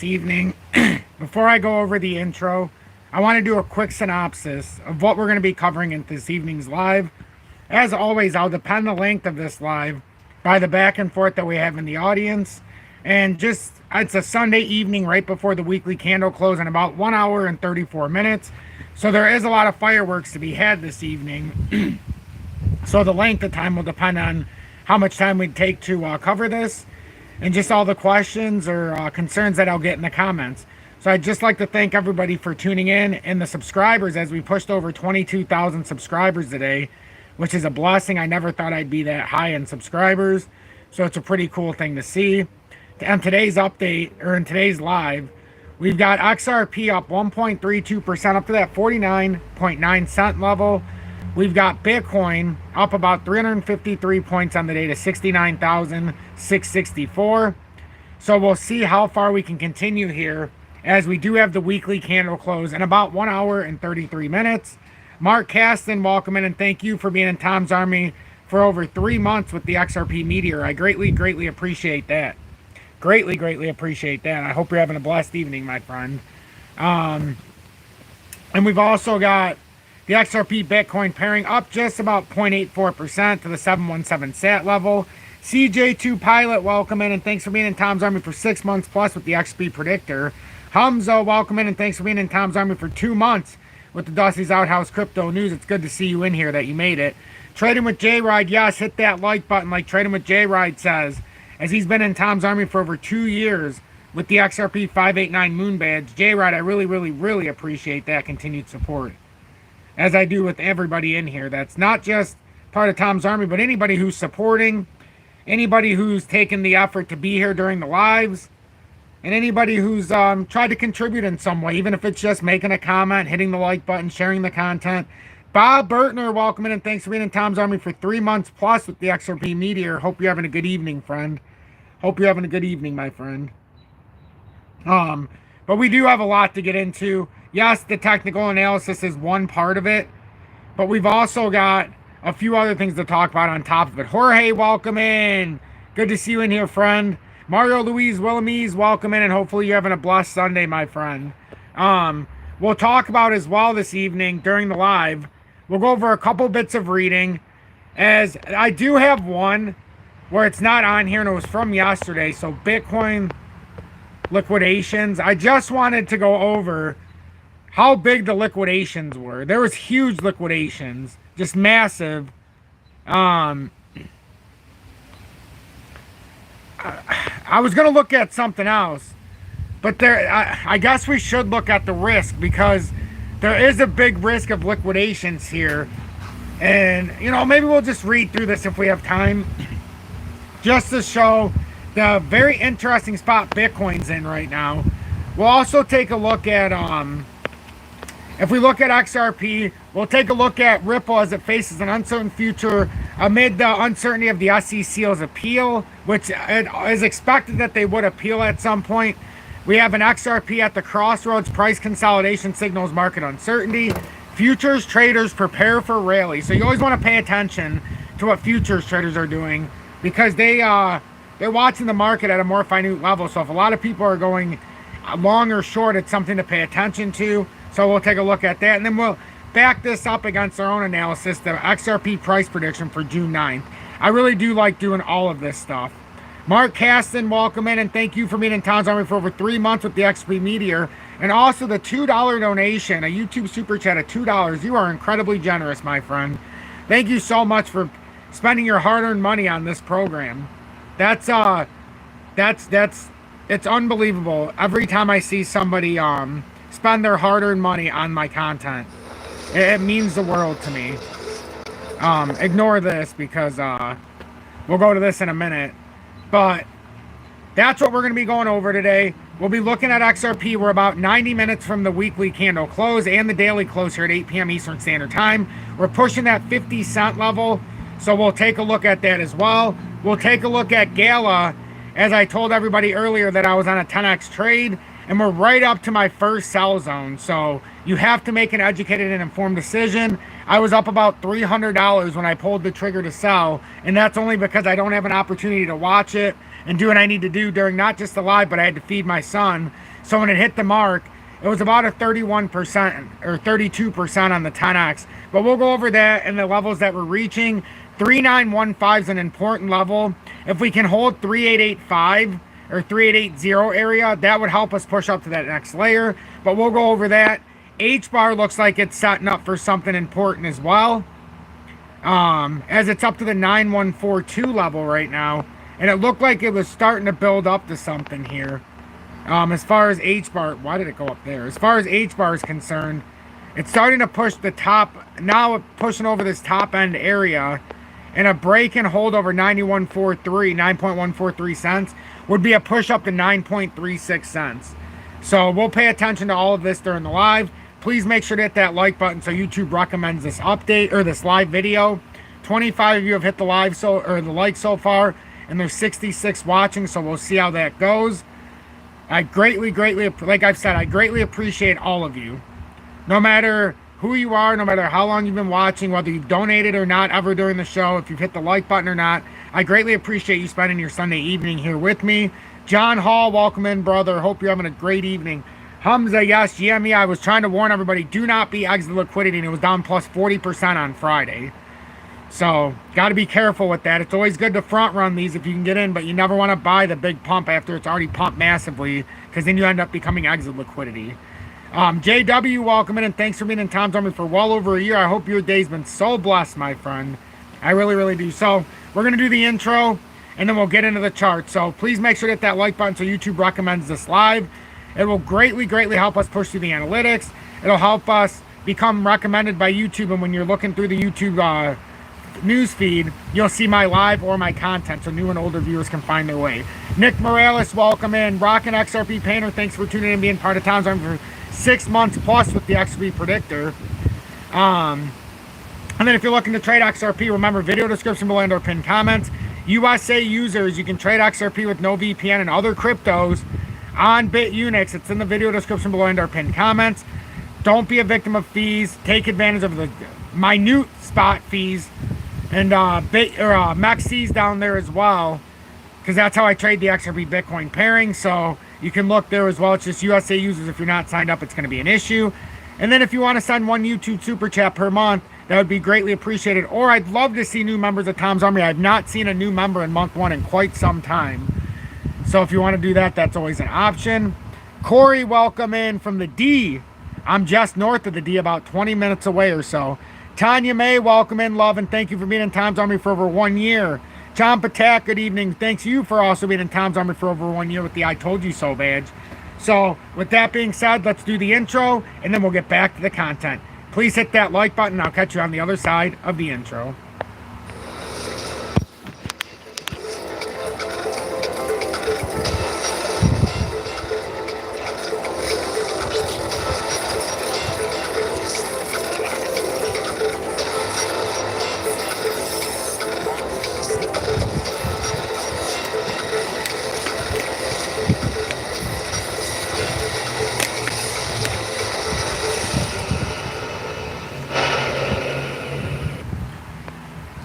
Evening. Before I go over the intro, I want to do a quick synopsis of what we're going to be covering in this evening's live. As always, I'll depend the length of this live by the back and forth that we have in the audience. And just, it's a Sunday evening right before the weekly candle close in about 1 hour and 34 minutes. So there is a lot of fireworks to be had this evening. So the length of time will depend on how much time we take to cover this, and just all the questions or concerns that I'll get in the comments. So I'd just like to thank everybody for tuning in, and the subscribers, as we pushed over 22,000 subscribers today, which is a blessing. I never thought I'd be that high in subscribers, so it's a pretty cool thing to see. On today's update, or in today's live, we've got XRP up 1.32% up to that 49.9 cent level. We've got Bitcoin up about 353 points on the day to 69,664. So we'll see how far we can continue here, as we do have the weekly candle close in about 1 hour and 33 minutes. Mark Caston, welcome in, and thank you for being in Tom's Army for over 3 months with the XRP Meteor. I greatly appreciate that. Greatly appreciate that. I hope you're having a blessed evening, my friend. And we've also got the XRP Bitcoin pairing up just about 0.84% to the 717 sat level. CJ2 Pilot, welcome in, and thanks for being in Tom's Army for 6 months plus with the XP Predictor. Hamza, welcome in, and thanks for being in Tom's Army for 2 months with the Dusty's Outhouse Crypto News. It's good to see you in here, that you made it. Trading with J-Ride, yes, hit that like button like Trading with J-Ride says, as he's been in Tom's Army for over 2 years with the XRP 589 Moon Badge. J-Ride, I really appreciate that continued support, as I do with everybody in here that's not just part of Tom's Army, but anybody who's supporting, anybody who's taken the effort to be here during the lives, and anybody who's tried to contribute in some way, even if it's just making a comment, hitting the like button, sharing the content. Bob Burtner, welcome in, and thanks for being in Tom's Army for 3 months plus with the XRP Meteor. Hope you're having a good evening, friend. Hope you're having a good evening, my friend. But we do have a lot to get into. Yes, the technical analysis is one part of it, but we've also got a few other things to talk about on top of it. Jorge, welcome in. Good to see you in here, friend. Mario Luis Willamese, welcome in, and hopefully you're having a blessed Sunday, my friend. We'll talk about as well this evening during the live. We'll go over a couple bits of reading, as I do have one where it's not on here, and it was from yesterday. So Bitcoin liquidations. I just wanted to go over how big the liquidations were. There was huge liquidations, just massive. I was going to look at something else, but I guess we should look at the risk, because there is a big risk of liquidations here. And, you know, maybe we'll just read through this if we have time, just to show the very interesting spot Bitcoin's in right now. We'll also take a look at, if we look at XRP, we'll take a look at Ripple as it faces an uncertain future amid the uncertainty of the SEC's appeal, which it is expected that they would appeal at some point. We have an XRP at the crossroads, price consolidation signals market uncertainty. Futures traders prepare for rally. So you always want to pay attention to what futures traders are doing, because they're watching the market at a more minute level. So if a lot of people are going long or short, it's something to pay attention to. So we'll take a look at that, and then we'll back this up against our own analysis, the XRP price prediction for June 9th. I really do like doing all of this stuff. Mark Caston, welcome in, and thank you for being in Tom's Army for over 3 months with the XP Meteor. And also the $2 donation, a YouTube super chat of $2. You are incredibly generous, my friend. Thank you so much for spending your hard-earned money on this program. It's unbelievable every time I see somebody spend their hard-earned money on my content. It means the world to me. Ignore this, because we'll go to this in a minute. But that's what we're going to be going over today. We'll be looking at XRP. We're about 90 minutes from the weekly candle close and the daily close here at 8 p.m. Eastern Standard Time. We're pushing that 50 cent level, so we'll take a look at that as well. We'll take a look at Gala, as I told everybody earlier that I was on a 10x trade, and we're right up to my first sell zone. So you have to make an educated and informed decision. I was up about $300 when I pulled the trigger to sell, and that's only because I don't have an opportunity to watch it. and do what I need to do during not just the live, but I had to feed my son. So when it hit the mark, it was about a 31% or 32% on the 10x. But we'll go over that and the levels that we're reaching. 3915 is an important level. If we can hold 3885 or 3880 area, that would help us push up to that next layer. But we'll go over that. H bar looks like it's setting up for something important as well, as it's up to the 9142 level right now, and it looked like it was starting to build up to something here. As far as H bar, why did it go up there? As far as H bar is concerned, it's starting to push the top, now pushing over this top end area, and a break and hold over 9143, 9.143 cents would be a push up to 9.36 cents. So we'll pay attention to all of this during the live. Please make sure to hit that like button so YouTube recommends this update or this live video. 25 of you have hit the live the like so far, and there's 66 watching, so we'll see how that goes. I greatly, like I've said, I greatly appreciate all of you. No matter who you are, no matter how long you've been watching, whether you've donated or not ever during the show, if you've hit the like button or not, I greatly appreciate you spending your Sunday evening here with me. John Hall, welcome in, brother. Hope you're having a great evening. Hamza, yes, GME, I was trying to warn everybody, do not be exit liquidity, and it was down plus 40% on Friday. So, got to be careful with that. It's always good to front run these if you can get in, but you never want to buy the big pump after it's already pumped massively, because then you end up becoming exit liquidity. JW, welcome in, and thanks for being in Tom's Army for well over a year. I hope your day's been so blessed, my friend. I really do. So, we're going to do the intro, and then we'll get into the chart. So, please make sure to hit that like button so YouTube recommends this live. It will greatly help us push through the analytics. It'll help us become recommended by YouTube, and when you're looking through the YouTube news feed, you'll see my live or my content, so new and older viewers can find their way. Nick Morales, welcome in. Rockin' XRP Painter, thanks for tuning in and being part of Tom's Army for 6 months plus with the XRP Predictor. And then if you're looking to trade XRP, remember, video description below and or pinned comments. USA users, you can trade XRP with no VPN and other cryptos on BITUNIX. It's in the video description below and our pinned comments. Don't be a victim of fees. Take advantage of the minute spot fees and MEXC's down there as well, because that's how I trade the XRP Bitcoin pairing. So you can look there as well. It's just USA users. If you're not signed up, it's going to be an issue. And then if you want to send one YouTube super chat per month, that would be greatly appreciated. Or I'd love to see new members of Tom's Army. I've not seen a new member in month 1 in quite some time. So if you want to do that, that's always an option. Corey, welcome in from the D. I'm just north of the D, about 20 minutes away or so. Tanya May, welcome in, love, and thank you for being in Tom's Army for over 1 year. John Patak, good evening. Thanks you for also being in Tom's Army for over 1 year with the I Told You So badge. So with that being said, let's do the intro, and then we'll get back to the content. Please hit that like button. I'll catch you on the other side of the intro.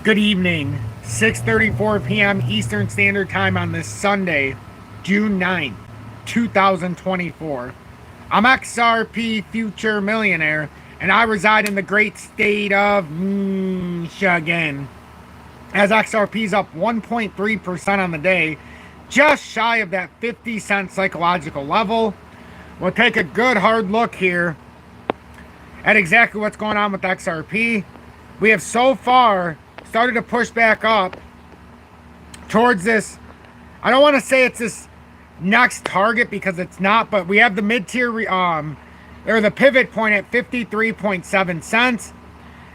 Good evening, 6:34 p.m. Eastern Standard Time on this Sunday, June 9th, 2024. I'm XRP Future Millionaire, and I reside in the great state of Michigan. As XRP is up 1.3% on the day, just shy of that 50-cent psychological level. We'll take a good hard look here at exactly what's going on with XRP. We have so far started to push back up towards this. I don't want to say it's this next target because it's not, but we have the mid-tier or the pivot point at 53.7 cents,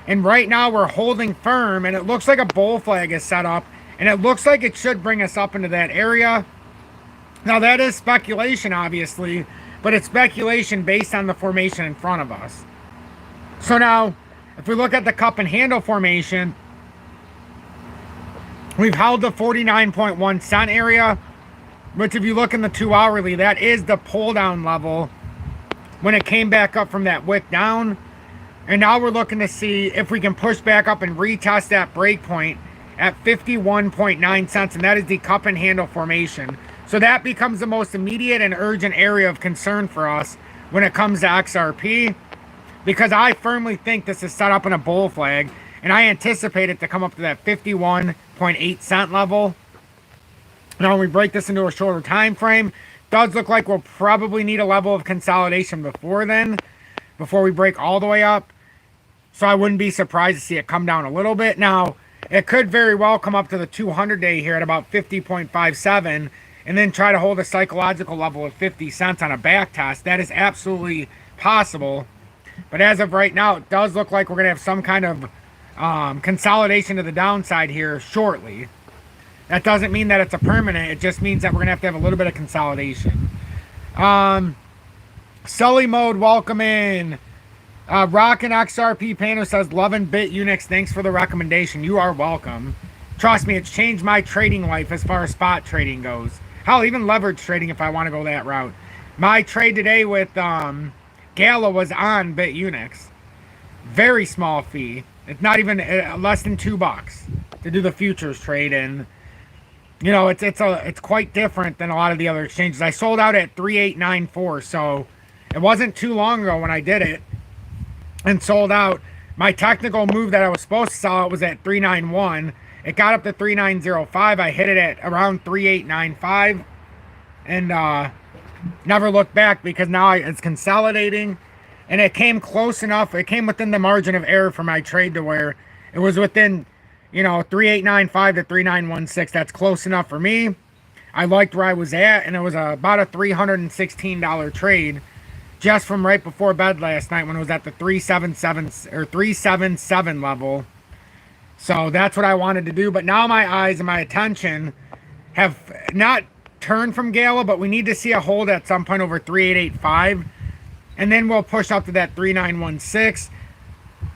and right now we're holding firm, and it looks like a bull flag is set up, and it looks like it should bring us up into that area. Now that is speculation, obviously, but it's speculation based on the formation in front of us. So now if we look at the cup and handle formation, we've held the 49.1 cent area, which if you look in the 2 hourly, that is the pull down level when it came back up from that wick down. And now we're looking to see if we can push back up and retest that break point at 51.9 cents, and that is the cup and handle formation. So that becomes the most immediate and urgent area of concern for us when it comes to XRP, because I firmly think this is set up in a bull flag, and I anticipate it to come up to that 51.8 cent level. Now, when we break this into a shorter time frame, does look like we'll probably need a level of consolidation before then, before we break all the way up. So I wouldn't be surprised to see it come down a little bit. Now, it could very well come up to the 200-day here at about 50.57 and then try to hold a psychological level of 50 cents on a back test. That is absolutely possible. But as of right now, it does look like we're going to have some kind of consolidation to the downside here shortly. That doesn't mean that it's a permanent. It just means that we're going to have a little bit of consolidation. Sully Mode, welcome in. Rockin' XRP Painter says, loving BITUNIX. Thanks for the recommendation. You are welcome. Trust me, it's changed my trading life as far as spot trading goes. Hell, even leverage trading if I want to go that route. My trade today with Gala was on BITUNIX. Very small fee. It's not even less than $2 to do the futures trade, and you know it's quite different than a lot of the other exchanges. I sold out at 3894, so it wasn't too long ago when I did it and sold out. My technical move that I was supposed to sell out was at 391. It got up to 3905. I hit it at around 3895 and never looked back, because now it's consolidating, and it came close enough. It came within the margin of error for my trade to where it was within, you know, 3895 to 3916. That's close enough for me. I liked where I was at, and it was about a $316 trade just from right before bed last night when it was at the 377 or 377 level. So that's what I wanted to do. But now my eyes and my attention have not turned from Gala, but we need to see a hold at some point over 3885, and then we'll push up to that 3916,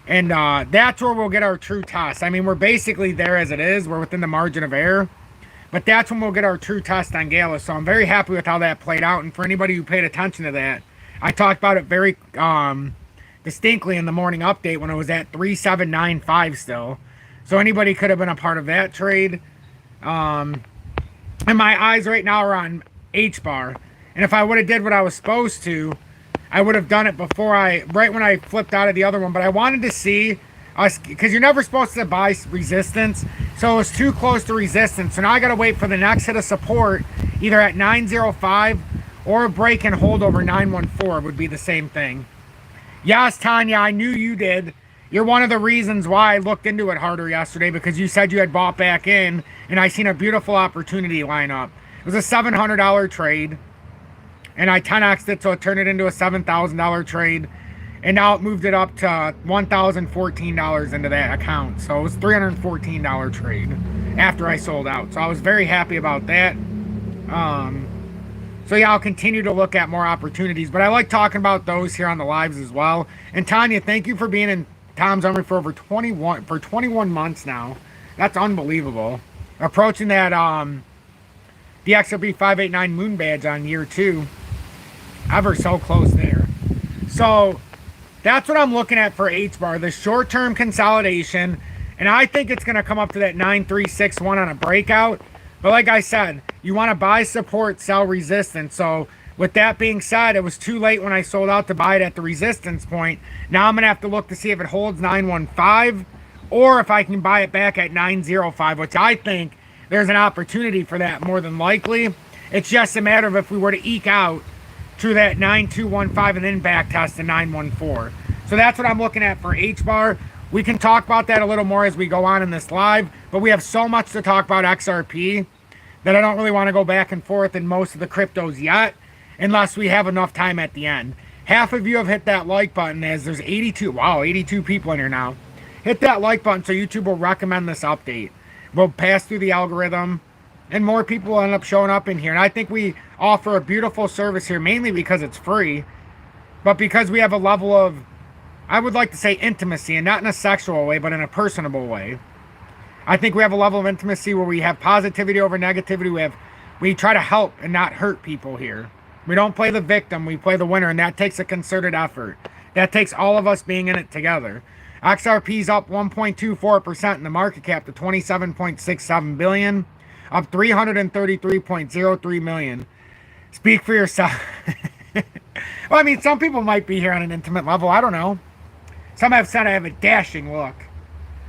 and that's where we'll get our true test. I mean, we're basically there as it is. We're within the margin of error, but that's when we'll get our true test on Gala. So I'm very happy with how that played out, and for anybody who paid attention to that, I talked about it very distinctly in the morning update when it was at 3795 still. So anybody could have been a part of that trade. And my eyes right now are on H-bar. And if I would have did what I was supposed to, I would have done it before right when I flipped out of the other one. But I wanted to see us, because you're never supposed to buy resistance. So it was too close to resistance. So now I got to wait for the next hit of support, either at 905 or a break and hold over 914 would be the same thing. Yes, Tanya, I knew you did. You're one of the reasons why I looked into it harder yesterday, because you said you had bought back in, and I seen a beautiful opportunity line up. It was a $700 trade, and I 10x'd it, so it turned it into a $7,000 trade, and now it moved it up to $1,014 into that account. So it was a $314 trade after I sold out. So I was very happy about that. So yeah, I'll continue to look at more opportunities, but I like talking about those here on the lives as well. And Tanya, thank you for being in Tom's Army for over 21 months now. That's unbelievable. Approaching that the XRP 589 moon badge on year 2. Ever so close there. So that's what I'm looking at for H-bar, the short-term consolidation, and I think it's going to come up to that 9361 on a breakout. But like I said, you want to buy support, sell resistance. So with that being said, it was too late when I sold out to buy it at the resistance point. Now I'm going to have to look to see if it holds 915 or if I can buy it back at 905, which I think there's an opportunity for that more than likely. It's just a matter of if we were to eke out to that 9215 and then back test to 914. So that's what I'm looking at for H-bar. We can talk about that a little more as we go on in this live, but we have so much to talk about XRP that I don't really want to go back and forth in most of the cryptos yet, unless we have enough time at the end. Half of you have hit that like button, as there's 82 people in here now. Hit that like button so YouTube will recommend this update. We'll pass through the algorithm, and more people will end up showing up in here. And I think we offer a beautiful service here, mainly because it's free, but because we have a level of, I would like to say, intimacy, and not in a sexual way, but in a personable way. I think we have a level of intimacy where we have positivity over negativity. We try to help and not hurt people here. We don't play the victim, we play the winner, and that takes a concerted effort. That takes all of us being in it together. XRP's up 1.24% in the market cap to 27.67 billion, up 333.03 million. Speak for yourself. Well, I mean, some people might be here on an intimate level. I don't know. Some have said I have a dashing look.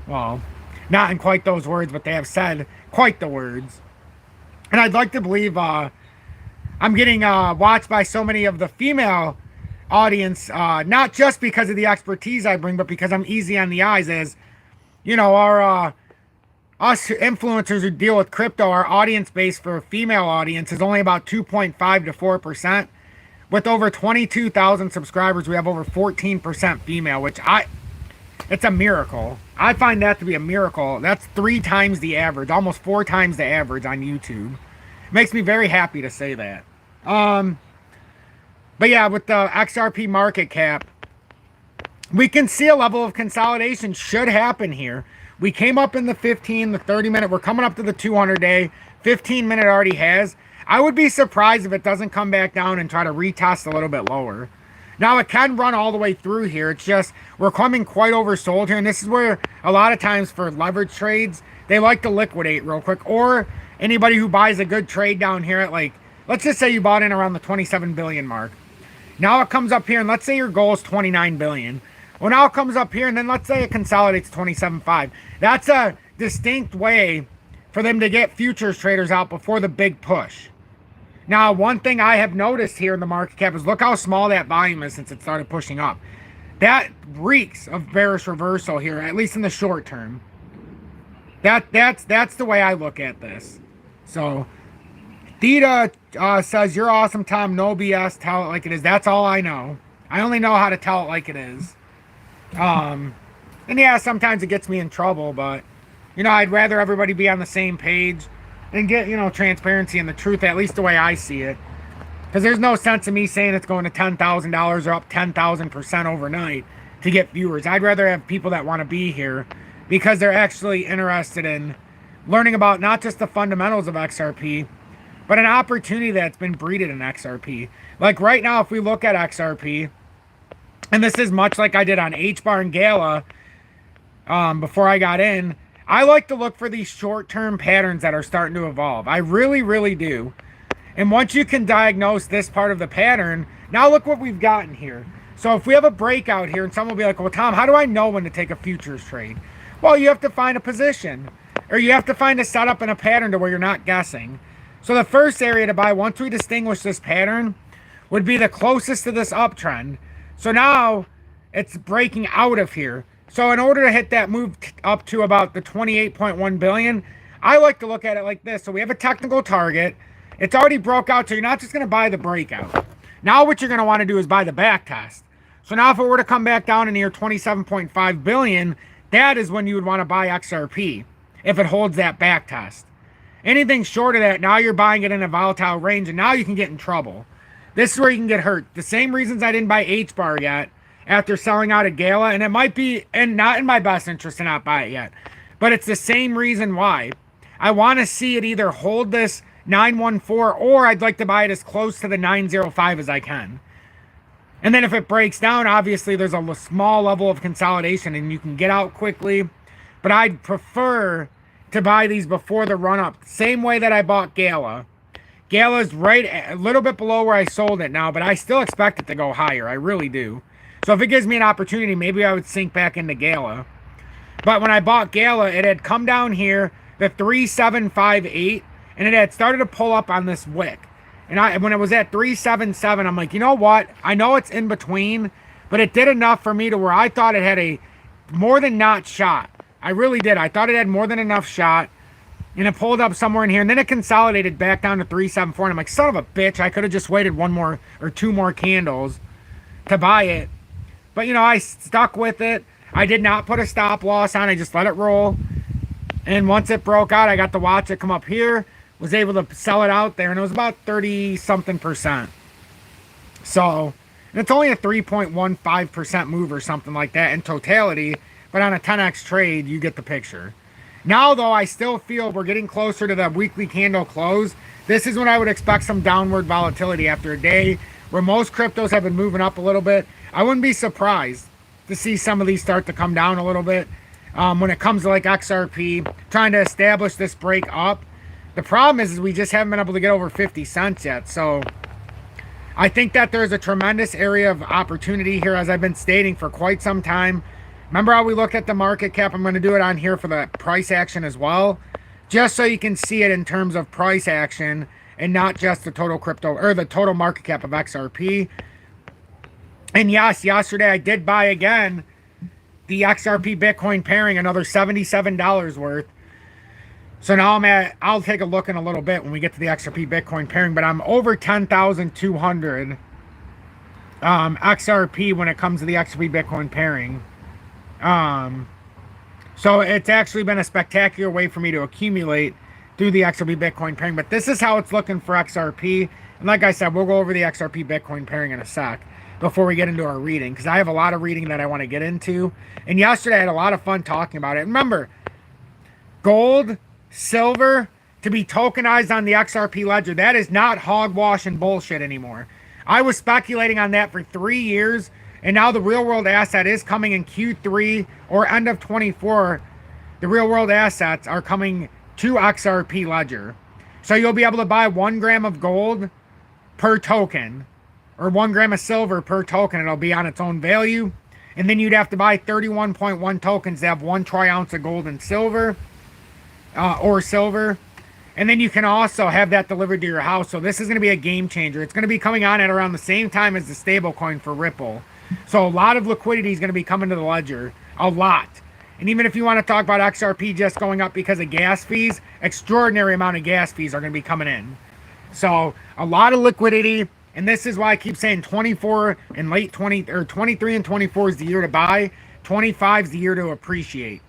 Well, not in quite those words, but they have said quite the words. And I'd like to believe I'm getting watched by so many of the female audience, not just because of the expertise I bring, but because I'm easy on the eyes. As you know, our us influencers who deal with crypto, our audience base for a female audience is only about 2.5 to 4%. With over 22,000 subscribers, we have over 14% female, which it's a miracle. I find that to be a miracle. That's 3 times the average, almost 4 times the average on YouTube. It makes me very happy to say that. But yeah, with the XRP market cap, we can see a level of consolidation should happen here. We came up in the 15, the 30 minute. We're coming up to the 200 day. 15 minute already has. I would be surprised if it doesn't come back down and try to retest a little bit lower. Now, it can run all the way through here. It's just we're coming quite oversold here. And this is where a lot of times for leverage trades, they like to liquidate real quick. Or anybody who buys a good trade down here at, like, let's just say you bought in around the 27 billion mark. Now it comes up here, and let's say your goal is 29 billion. Well, now it comes up here, and then let's say it consolidates 27.5. That's a distinct way for them to get futures traders out before the big push. Now, one thing I have noticed here in the market cap is look how small that volume is since it started pushing up. That reeks of bearish reversal here, at least in the short term. That's the way I look at this. So, Theta says, "You're awesome, Tom. No BS. Tell it like it is." That's all I know. I only know how to tell it like it is. And yeah, sometimes it gets me in trouble, but, you know, I'd rather everybody be on the same page and get, you know, transparency and the truth, at least the way I see it. Because there's no sense in me saying it's going to $10,000 or up 10,000% overnight to get viewers. I'd rather have people that want to be here because they're actually interested in learning about not just the fundamentals of XRP, but an opportunity that's been breeded in XRP. Like right now, if we look at XRP, and this is much like I did on HBAR and Gala before I got in, I like to look for these short-term patterns that are starting to evolve. I really, really do. And once you can diagnose this part of the pattern, now look what we've gotten here. So if we have a breakout here, and someone will be like, well, Tom, how do I know when to take a futures trade? Well, you have to find a position, or you have to find a setup and a pattern to where you're not guessing. So the first area to buy, once we distinguish this pattern, would be the closest to this uptrend. So now it's breaking out of here. So in order to hit that move up to about the 28.1 billion, I like to look at it like this. So we have a technical target. It's already broke out, so you're not just going to buy the breakout. Now what you're going to want to do is buy the back test. So now if it were to come back down in near 27.5 billion, that is when you would want to buy XRP if it holds that back test. Anything short of that, now you're buying it in a volatile range, and now you can get in trouble. This is where you can get hurt. The same reasons I didn't buy HBAR yet after selling out at Gala, and it might be and not in my best interest to not buy it yet. But it's the same reason why. I want to see it either hold this 914, or I'd like to buy it as close to the 905 as I can. And then if it breaks down, obviously there's a small level of consolidation and you can get out quickly. But I'd prefer to buy these before the run-up. Same way that I bought Gala. Gala's right a little bit below where I sold it now, but I still expect it to go higher. I really do. So if it gives me an opportunity, maybe I would sink back into Gala. But when I bought Gala, it had come down here, the 3758, and it had started to pull up on this wick. And when it was at 377, I'm like, you know what? I know it's in between, but it did enough for me to where I thought it had a more than not shot. I really did. I thought it had more than enough shot. And it pulled up somewhere in here. And then it consolidated back down to 374. And I'm like, son of a bitch. I could have just waited one more or two more candles to buy it. But, you know, I stuck with it. I did not put a stop loss on. I just let it roll. And once it broke out, I got to watch it come up here. Was able to sell it out there. And it was about 30-something%. So, and it's only a 3.15% move or something like that in totality. But on a 10x trade, you get the picture. Now, though, I still feel we're getting closer to the weekly candle close. This is when I would expect some downward volatility after a day where most cryptos have been moving up a little bit. I wouldn't be surprised to see some of these start to come down a little bit. When it comes to like XRP, trying to establish this break up. The problem is we just haven't been able to get over 50 cents yet. So I think that there's a tremendous area of opportunity here, as I've been stating for quite some time. Remember how we looked at the market cap? I'm going to do it on here for the price action as well, just so you can see it in terms of price action and not just the total crypto or the total market cap of XRP. And yes, yesterday I did buy again the XRP Bitcoin pairing, another $77 worth. So now I'll take a look in a little bit when we get to the XRP Bitcoin pairing, but I'm over 10,200 XRP when it comes to the XRP Bitcoin pairing. So it's actually been a spectacular way for me to accumulate through the XRP Bitcoin pairing, but this is how it's looking for XRP. And like I said, we'll go over the XRP Bitcoin pairing in a sec before we get into our reading, because I have a lot of reading that I want to get into. And yesterday I had a lot of fun talking about it. Remember, gold, silver to be tokenized on the XRP ledger, that is not hogwash and bullshit anymore. I was speculating on that for 3 years, and now the real world asset is coming in Q3 or end of 24. The real world assets are coming to XRP ledger. So you'll be able to buy 1 gram of gold per token, or 1 gram of silver per token. It'll be on its own value. And then you'd have to buy 31.1 tokens to have 1 troy-ounce of gold and silver. Or silver. And then you can also have that delivered to your house. So this is going to be a game changer. It's going to be coming on at around the same time as the stable coin for Ripple. So a lot of liquidity is going to be coming to the ledger. A lot. And even if you want to talk about XRP just going up because of gas fees, extraordinary amount of gas fees are going to be coming in. So a lot of liquidity. And this is why I keep saying 24 and late 20 or 23 and 24 is the year to buy. 25 is the year to appreciate.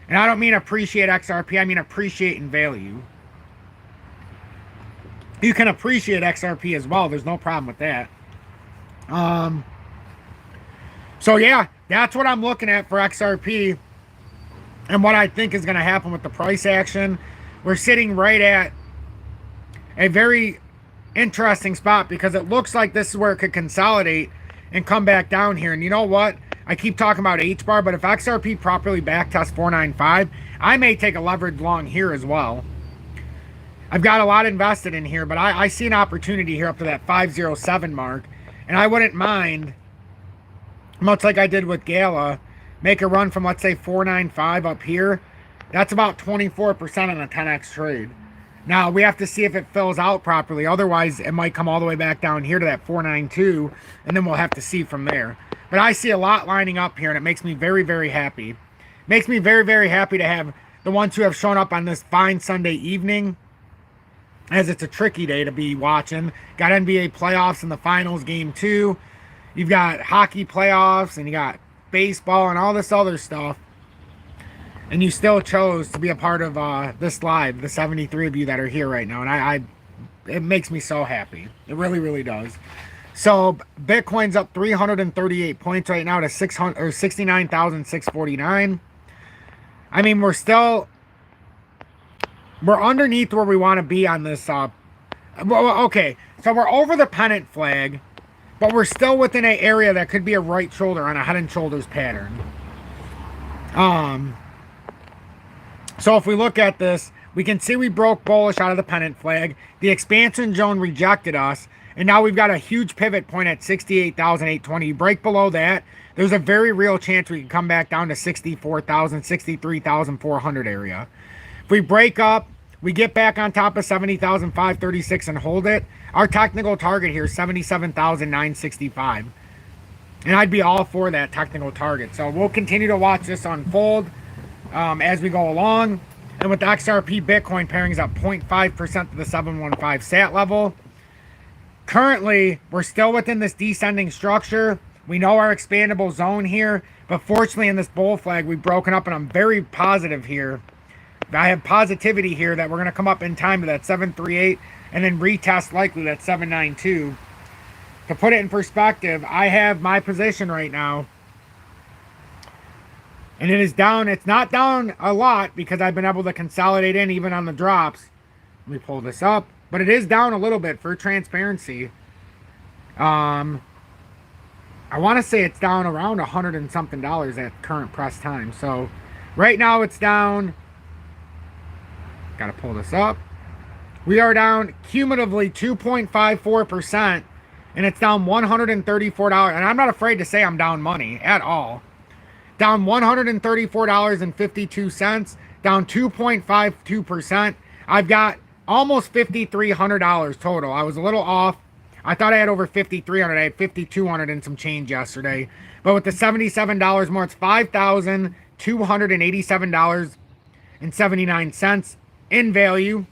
And I don't mean appreciate XRP, I mean appreciate in value. You can appreciate XRP as well. There's no problem with that. So yeah, that's what I'm looking at for XRP and what I think is going to happen with the price action. We're sitting right at a very interesting spot because it looks like this is where it could consolidate and come back down here. And you know what? I keep talking about H-bar, but if XRP properly backtests 495, I may take a leverage long here as well. I've got a lot invested in here, but I see an opportunity here up to that 507 mark. And I wouldn't mind, much like I did with Gala, make a run from, let's say, 495 up here. That's about 24% on a 10x trade. Now, we have to see if it fills out properly. Otherwise, it might come all the way back down here to that 492, and then we'll have to see from there. But I see a lot lining up here, and it makes me very, very happy. Makes me very, very happy to have the ones who have shown up on this fine Sunday evening, as it's a tricky day to be watching. Got NBA playoffs in the finals, game 2. You've got hockey playoffs, and you got baseball and all this other stuff. And you still chose to be a part of this live, the 73 of you that are here right now. And it makes me so happy. It really, really does. So Bitcoin's up 338 points right now to 69,649. I mean, we're underneath where we want to be on this. Okay, so we're over the pennant flag, but we're still within an area that could be a right shoulder on a head and shoulders pattern. So if we look at this, we can see we broke bullish out of the pennant flag. The expansion zone rejected us. And now we've got a huge pivot point at 68,820. You break below that, there's a very real chance we can come back down to 64,000, 63,400 area. If we break up, we get back on top of 70,536 and hold it. Our technical target here is 77,965. And I'd be all for that technical target. So we'll continue to watch this unfold as we go along. And with the XRP Bitcoin pairings up 0.5% to the 715 sat level. Currently, we're still within this descending structure. We know our expandable zone here, but fortunately in this bull flag, we've broken up, and I'm very positive here. I have positivity here that we're going to come up in time to that 738 and then retest likely that 792. To put it in perspective, I have my position right now, and it is down. It's not down a lot because I've been able to consolidate in even on the drops. Let me pull this up. But it is down a little bit for transparency. I want to say it's down around $100 and something at current press time. So right now it's down. Got to pull this up. We are down cumulatively 2.54%, and it's down $134. And I'm not afraid to say I'm down money at all. Down $134.52, down 2.52%. I've got almost $5,300 total. I was a little off. I thought I had over $5,300. I had $5,200 and some change yesterday. But with the $77 more, it's $5,287.79 in value.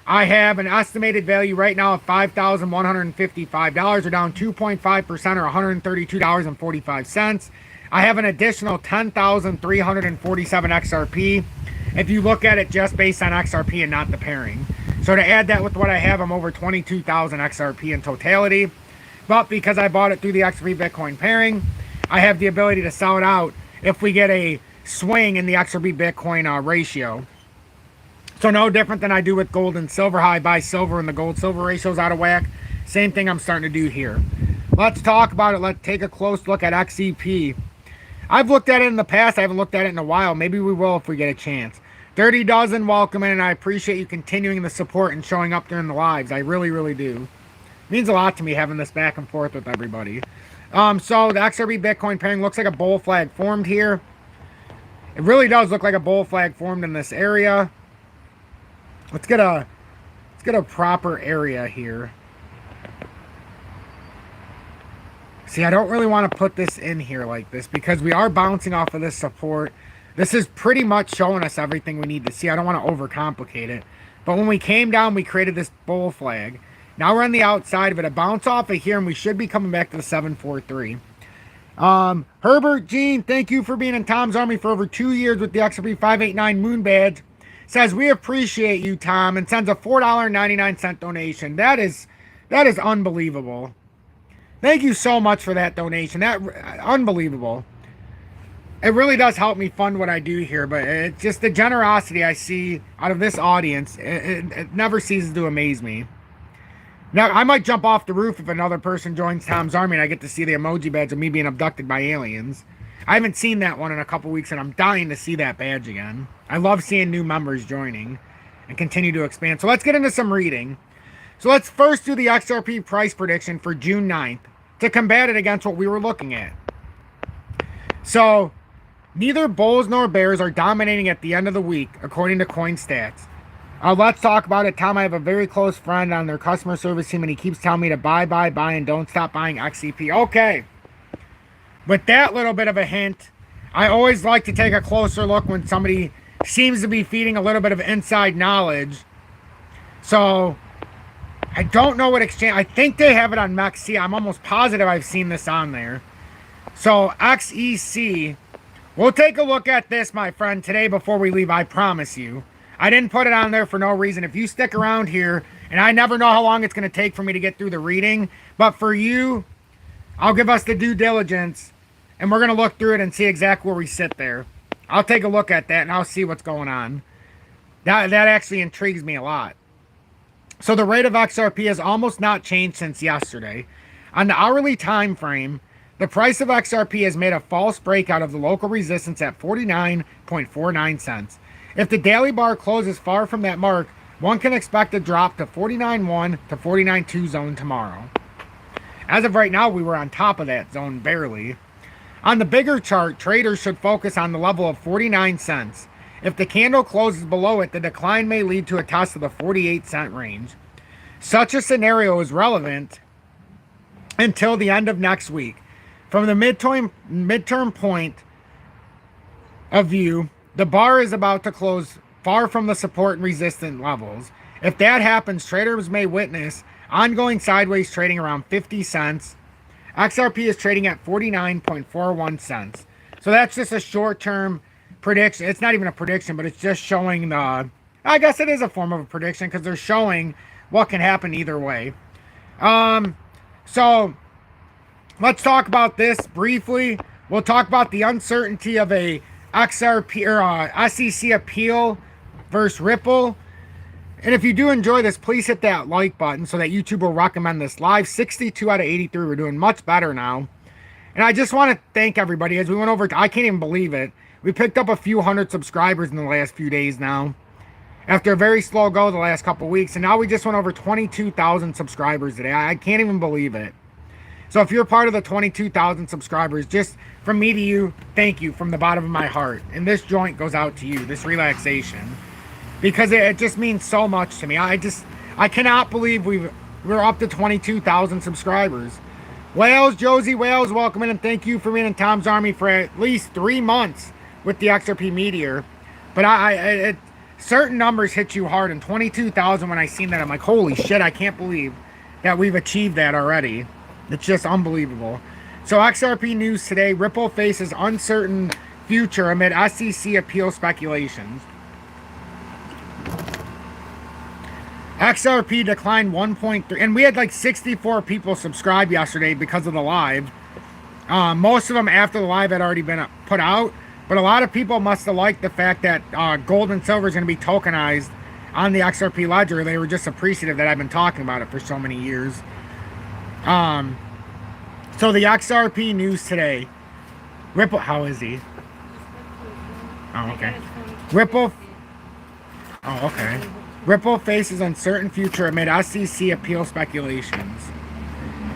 I have an estimated value right now of $5,155, or down 2.5%, or $132.45. I have an additional 10,347 XRP if you look at it just based on XRP and not the pairing. So to add that with what I have, I'm over 22,000 XRP in totality. But because I bought it through the XRP Bitcoin pairing, I have the ability to sell it out if we get a swing in the XRP Bitcoin ratio. So no different than I do with gold and silver, how I buy silver and the gold-silver ratio is out of whack. Same thing I'm starting to do here. Let's talk about it. Let's take a close look at XEP. I've looked at it in the past. I haven't looked at it in a while. Maybe we will if we get a chance. 30 dozen, welcome in, and I appreciate you continuing the support and showing up during the lives. I really, really do. It means a lot to me having this back and forth with everybody. So the XRP Bitcoin pairing looks like a bull flag formed here. It really does look like a bull flag formed in this area. Let's get a proper area here. See, I don't really want to put this in here like this because we are bouncing off of this support. This is pretty much showing us everything we need to see. I don't want to overcomplicate it. But when we came down, we created this bull flag. Now we're on the outside of it. A bounce off of here, and we should be coming back to the 743. Herbert Jean, thank you for being in Tom's Army for over 2 years with the XRP 589 Moon Badge. Says, we appreciate you, Tom, and sends a $4.99 donation. That is unbelievable. Thank you so much for that donation. Unbelievable. It really does help me fund what I do here, but it's just the generosity I see out of this audience. It never ceases to amaze me. Now, I might jump off the roof if another person joins Tom's Army and I get to see the emoji badge of me being abducted by aliens. I haven't seen that one in a couple weeks, and I'm dying to see that badge again. I love seeing new members joining and continue to expand. So let's get into some reading. So let's first do the XRP price prediction for June 9th to combat it against what we were looking at. So neither bulls nor bears are dominating at the end of the week, according to CoinStats. Let's talk about it. Tom, I have a very close friend on their customer service team, and he keeps telling me to buy, and don't stop buying XCP. Okay. With that little bit of a hint, I always like to take a closer look when somebody seems to be feeding a little bit of inside knowledge. So I don't know what exchange. I think they have it on MEXC. I'm almost positive I've seen this on there. So XEC. We'll take a look at this, my friend, today before we leave. I promise you. I didn't put it on there for no reason. If you stick around here, and I never know how long it's going to take for me to get through the reading, but for you, I'll give us the due diligence, and we're going to look through it and see exactly where we sit there. I'll take a look at that, and I'll see what's going on. That actually intrigues me a lot. So the rate of XRP has almost not changed since yesterday. On the hourly time frame, the price of XRP has made a false breakout of the local resistance at 49.49 cents. If the daily bar closes far from that mark, one can expect a drop to 49.1 to 49.2 zone tomorrow. As of right now, we were on top of that zone barely. On the bigger chart, traders should focus on the level of 49 cents. If the candle closes below it, the decline may lead to a test of the 48-cent range. Such a scenario is relevant until the end of next week. From the midterm point of view, the bar is about to close far from the support and resistance levels. If that happens, traders may witness ongoing sideways trading around 50 cents. XRP is trading at 49.41 cents. So that's just a short-term prediction. It's not even a prediction, but it's just showing the... I guess it is a form of a prediction because they're showing what can happen either way. So let's talk about this briefly. We'll talk about the uncertainty of a XRP or SEC appeal versus Ripple. And if you do enjoy this, please hit that like button so that YouTube will recommend this live. 62 out of 83. We're doing much better now. And I just want to thank everybody as we went over. I can't even believe it. We picked up a few hundred subscribers in the last few days now. After a very slow go the last couple weeks. And now we just went over 22,000 subscribers today. I can't even believe it. So if you're part of the 22,000 subscribers, just from me to you, thank you from the bottom of my heart. And this joint goes out to you, this relaxation. Because it just means so much to me. I cannot believe we're up to 22,000 subscribers. Wales, Josie Wales, welcome in and thank you for being in Tom's Army for at least 3 months with the XRP Meteor. But certain numbers hit you hard, and 22,000, when I seen that, I'm like, holy shit, I can't believe that we've achieved that already. It's just unbelievable. So XRP news today, Ripple faces uncertain future amid SEC appeal speculations. XRP declined 1.3, and we had like 64 people subscribe yesterday because of the live. Most of them after the live had already been put out, but a lot of people must have liked the fact that gold and silver is going to be tokenized on the XRP ledger. They were just appreciative that I've been talking about it for so many years. So the XRP news today. Ripple, how is he? Oh, okay. Ripple. Oh, okay. Ripple faces uncertain future amid SEC appeal speculations.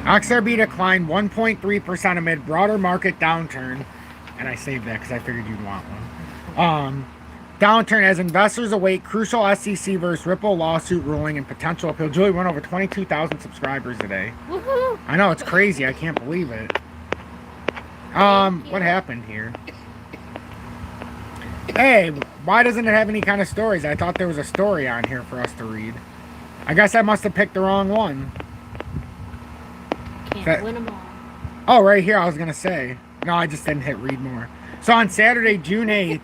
XRP declined 1.3% amid broader market downturn. And I saved that because I figured you'd want one. Downturn as investors await crucial SEC versus Ripple lawsuit ruling and potential appeal. Julie went over 22,000 subscribers today. Woohoo! I know, it's crazy. I can't believe it. What happened here? Hey, why doesn't it have any kind of stories? I thought there was a story on here for us to read. I guess I must have picked the wrong one. Can't win them all. Oh, right here, I was going to say. No, I just didn't hit read more. So on Saturday, June 8th,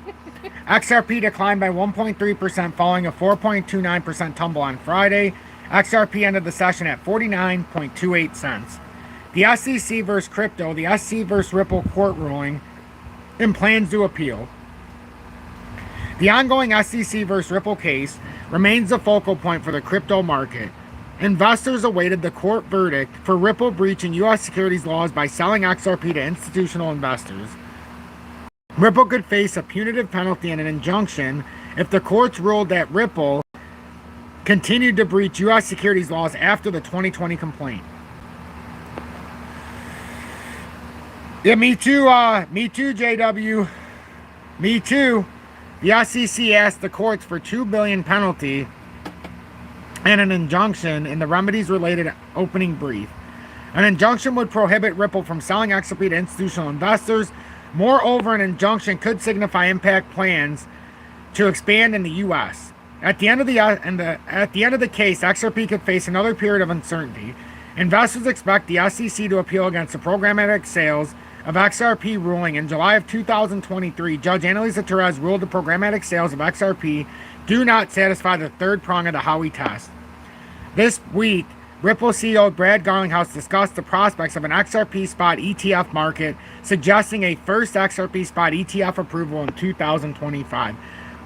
XRP declined by 1.3% following a 4.29% tumble on Friday. XRP ended the session at 49.28 cents. The SEC versus crypto, the SEC versus Ripple court ruling, and plans to appeal. The ongoing SEC versus Ripple case remains the focal point for the crypto market. Investors awaited the court verdict for Ripple breaching U.S. securities laws by selling XRP to institutional investors. Ripple could face a punitive penalty and an injunction if the courts ruled that Ripple continued to breach U.S. securities laws after the 2020 complaint. Yeah, me too, JW. Me too. The SEC asked the courts for $2 billion penalty and an injunction in the remedies-related opening brief. An injunction would prohibit Ripple from selling XRP to institutional investors. Moreover, an injunction could signify impact plans to expand in the U.S. At the end of the case, XRP could face another period of uncertainty. Investors expect the SEC to appeal against the programmatic sales of XRP ruling. In July of 2023, Judge Annalisa Torres ruled the programmatic sales of XRP do not satisfy the third prong of the Howey test. This week, Ripple CEO Brad Garlinghouse discussed the prospects of an XRP spot ETF market, suggesting a first XRP spot ETF approval in 2025,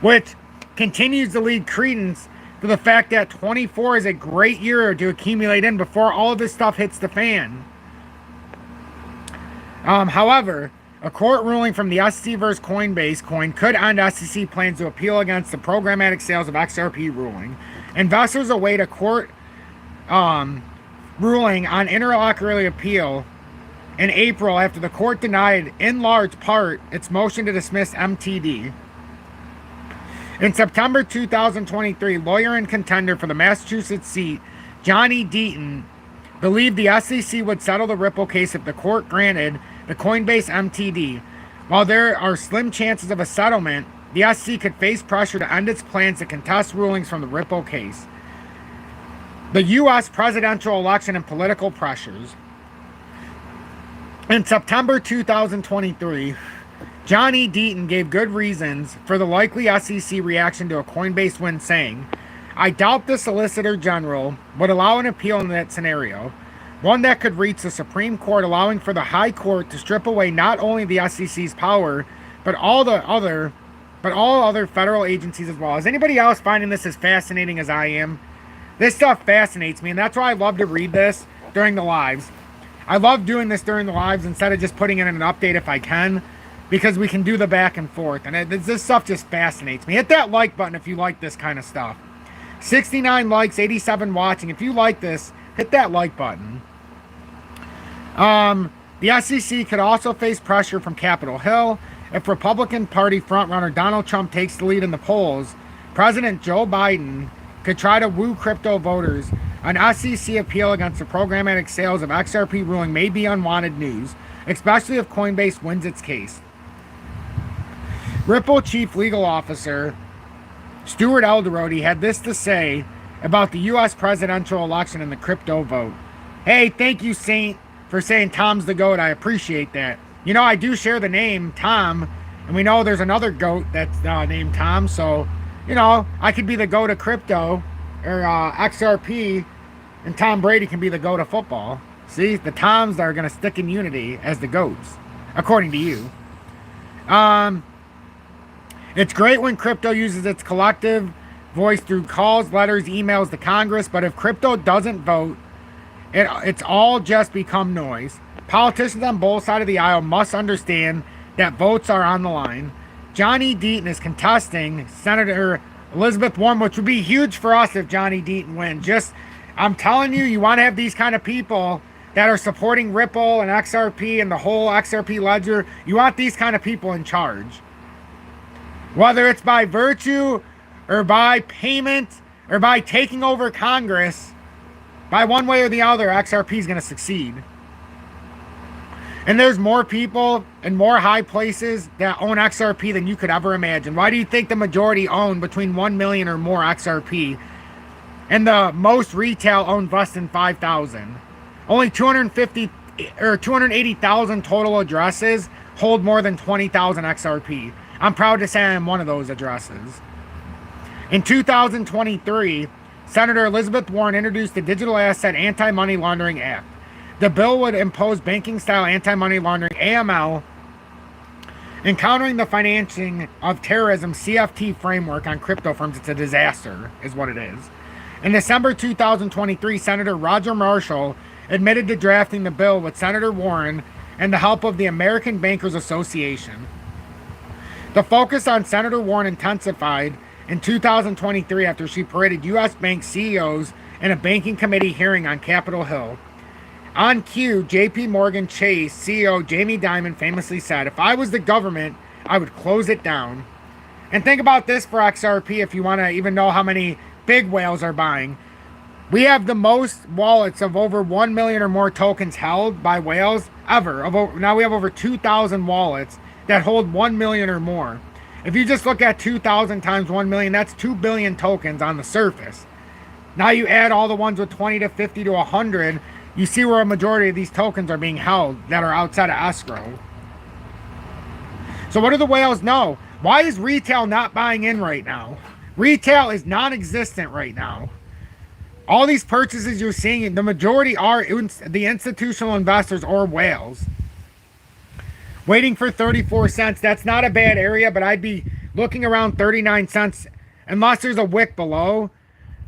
which continues to lead credence to the fact that 24 is a great year to accumulate in before all of this stuff hits the fan. However, a court ruling from the SEC versus Coinbase coin could end SEC plans to appeal against the programmatic sales of XRP ruling. Investors await a court ruling on interlocutory appeal in April after the court denied, in large part, its motion to dismiss MTD. In September 2023, lawyer and contender for the Massachusetts seat, Johnny Deaton, believed the SEC would settle the Ripple case if the court granted the Coinbase MTD. While there are slim chances of a settlement, the SEC could face pressure to end its plans to contest rulings from the Ripple case. The U.S. presidential election and political pressures. In September 2023, Johnny Deaton gave good reasons for the likely SEC reaction to a Coinbase win, saying, "I doubt the Solicitor General would allow an appeal in that scenario, one that could reach the Supreme Court, allowing for the High Court to strip away not only the SEC's power, but all other federal agencies as well." Is anybody else finding this as fascinating as I am? This stuff fascinates me, and that's why I love to read this during the lives. I love doing this during the lives instead of just putting it in an update if I can, because we can do the back and forth. And this stuff just fascinates me. Hit that like button if you like this kind of stuff. 69 likes, 87 watching. If you like this, hit that like button. The SEC could also face pressure from Capitol Hill if Republican Party frontrunner Donald Trump takes the lead in the polls. President Joe Biden could try to woo crypto voters. An SEC appeal against the programmatic sales of XRP ruling may be unwanted news, especially if Coinbase wins its case. Ripple Chief Legal Officer Stuart Elderody had this to say about the U.S. presidential election and the crypto vote. Hey, thank you, Saint, for saying Tom's the GOAT. I appreciate that. You know, I do share the name Tom, and we know there's another GOAT that's named Tom, so, you know, I could be the GOAT of crypto, or XRP, and Tom Brady can be the GOAT of football. See, the Toms that are going to stick in unity as the GOATs, according to you. It's great when crypto uses its collective voice through calls, letters, emails to Congress, but if crypto doesn't vote, it's all just become noise. Politicians on both sides of the aisle must understand that votes are on the line. Johnny Deaton is contesting Senator Elizabeth Warren, which would be huge for us if Johnny Deaton wins. I'm telling you, you want to have these kind of people that are supporting Ripple and XRP and the whole XRP ledger. You want these kind of people in charge. Whether it's by virtue or by payment or by taking over Congress, by one way or the other, XRP is going to succeed. And there's more people in more high places that own XRP than you could ever imagine. Why do you think the majority own between 1 million or more XRP? And the most retail own less than 5,000. Only 250 or 280,000 total addresses hold more than 20,000 XRP. I'm proud to say I am one of those addresses. In 2023, Senator Elizabeth Warren introduced the Digital Asset Anti-Money Laundering Act. The bill would impose banking-style anti-money laundering (AML) and countering the financing of terrorism (CFT) framework on crypto firms. It's a disaster, is what it is. In December 2023, Senator Roger Marshall admitted to drafting the bill with Senator Warren and the help of the American Bankers Association. The focus on Senator Warren intensified in 2023 after she paraded U.S. bank CEOs in a banking committee hearing on Capitol Hill. On cue, J.P. Morgan Chase CEO Jamie Dimon famously said, "If I was the government, I would close it down." And think about this for XRP if you want to even know how many big whales are buying. We have the most wallets of over 1 million or more tokens held by whales ever. Now we have over 2,000 wallets that hold 1 million or more. If you just look at 2,000 times 1 million, that's 2 billion tokens on the surface. Now you add all the ones with 20 to 50 to 100, you see where a majority of these tokens are being held that are outside of escrow. So what do the whales know? Why is retail not buying in right now? Retail is non-existent right now. All these purchases you're seeing, the majority are the institutional investors or whales. Waiting for 34 cents. That's not a bad area, but I'd be looking around 39 cents unless there's a wick below,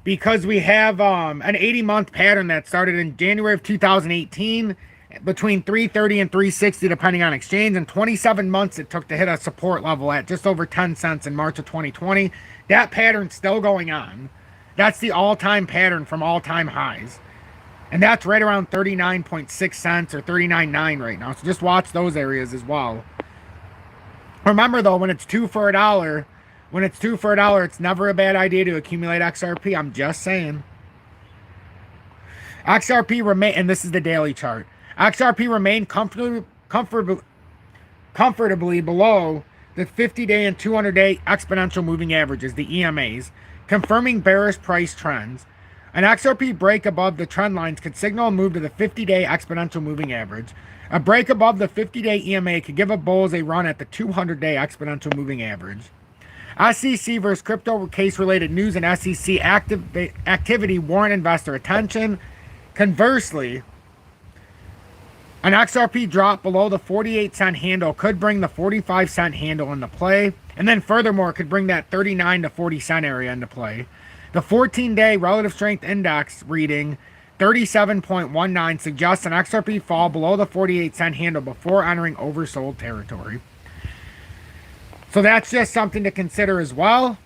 because we have an 80-month pattern that started in January of 2018 between 330 and 360 depending on exchange, and 27 months it took to hit a support level at just over 10 cents in March of 2020. That pattern's still going on. That's the all-time pattern from all-time highs. And that's right around 39.6 cents or 39.9 right now. So just watch those areas as well. Remember though, when it's two for a dollar, it's never a bad idea to accumulate XRP. I'm just saying. XRP remain, and this is the daily chart. XRP remained comfortably below the 50-day and 200-day exponential moving averages, the EMAs, confirming bearish price trends. An XRP break above the trend lines could signal a move to the 50-day exponential moving average. A break above the 50-day EMA could give a bulls a run at the 200-day exponential moving average. SEC versus crypto case-related news and SEC activity warrant investor attention. Conversely, an XRP drop below the 48-cent handle could bring the 45-cent handle into play, and then furthermore could bring that 39 to 40 cent area into play. The 14-day relative strength index reading 37.19 suggests an XRP fall below the 48-cent handle before entering oversold territory. So that's just something to consider as well.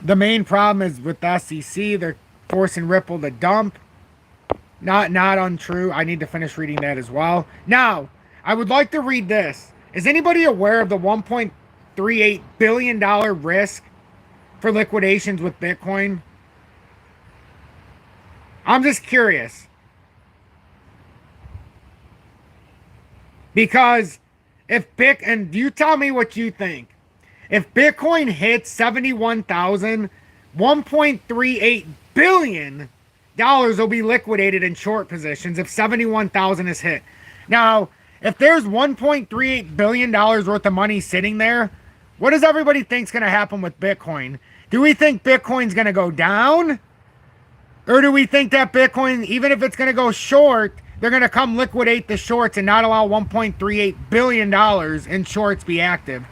The main problem is with the SEC. They're forcing Ripple to dump. Not untrue. I need to finish reading that as well. Now, I would like to read this. Is anybody aware of the $1.38 billion risk for liquidations with Bitcoin? I'm just curious. Because and you tell me what you think. If Bitcoin hits 71,000, $1.38 billion will be liquidated in short positions if 71,000 is hit. Now, if there's $1.38 billion worth of money sitting there, what does everybody think is going to happen with Bitcoin? Do we think Bitcoin's going to go down? Or do we think that Bitcoin, even if it's going to go short, they're going to come liquidate the shorts and not allow $1.38 billion in shorts be active?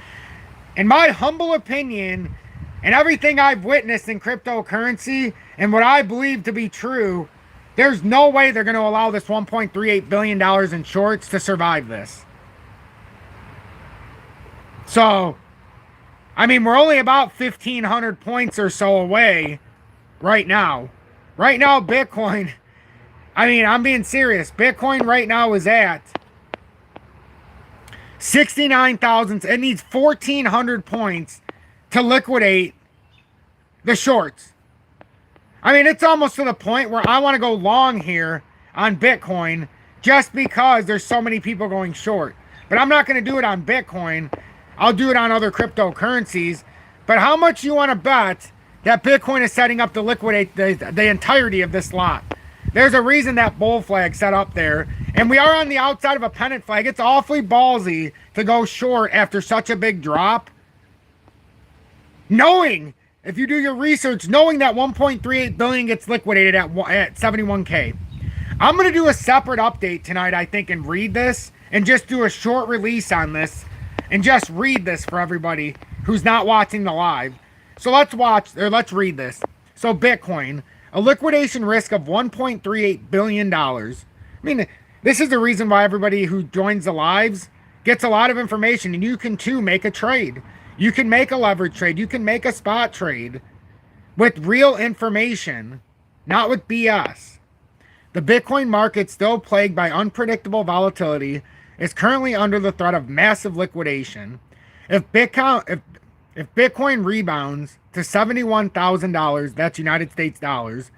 In my humble opinion, and everything I've witnessed in cryptocurrency and what I believe to be true, there's no way they're going to allow this $1.38 billion in shorts to survive this. So, I mean, we're only about 1,500 points or so away right now. Right now, Bitcoin, I mean, I'm being serious. Bitcoin right now is at 69,000. It needs 1,400 points to liquidate the shorts. I mean, it's almost to the point where I want to go long here on Bitcoin just because there's so many people going short. But I'm not going to do it on Bitcoin. I'll do it on other cryptocurrencies. But how much you want to bet that Bitcoin is setting up to liquidate the entirety of this lot? There's a reason that bull flag set up there. And we are on the outside of a pennant flag. It's awfully ballsy to go short after such a big drop. Knowing, if you do your research, knowing that 1.38 billion gets liquidated at 71K. I'm going to do a separate update tonight, I think, and read this. And just do a short release on this. And just read this for everybody who's not watching the live. So let's read this. So Bitcoin, a liquidation risk of $1.38 billion. I mean, this is the reason why everybody who joins the lives gets a lot of information. And you can too make a trade. You can make a leverage trade. You can make a spot trade with real information, not with BS. The Bitcoin market, still plagued by unpredictable volatility, is currently under the threat of massive liquidation. If Bitcoin rebounds to $71,000, that's United States dollars,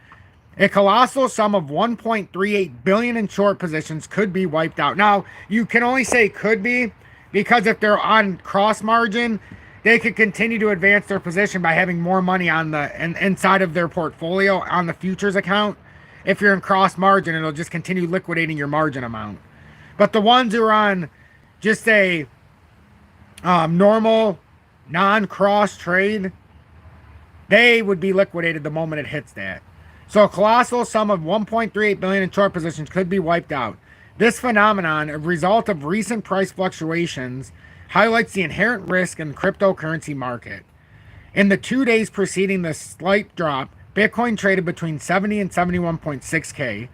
a colossal sum of $1.38 billion in short positions could be wiped out. Now, you can only say could be because if they're on cross margin, they could continue to advance their position by having more money on the inside of their portfolio on the futures account. If you're in cross margin, it'll just continue liquidating your margin amount. But the ones who are on just a normal non-cross trade, they would be liquidated the moment it hits that. So a colossal sum of $1.38 billion in short positions could be wiped out. This phenomenon, a result of recent price fluctuations, highlights the inherent risk in the cryptocurrency market. In the 2 days preceding the slight drop, Bitcoin traded between 70 and 71.6K.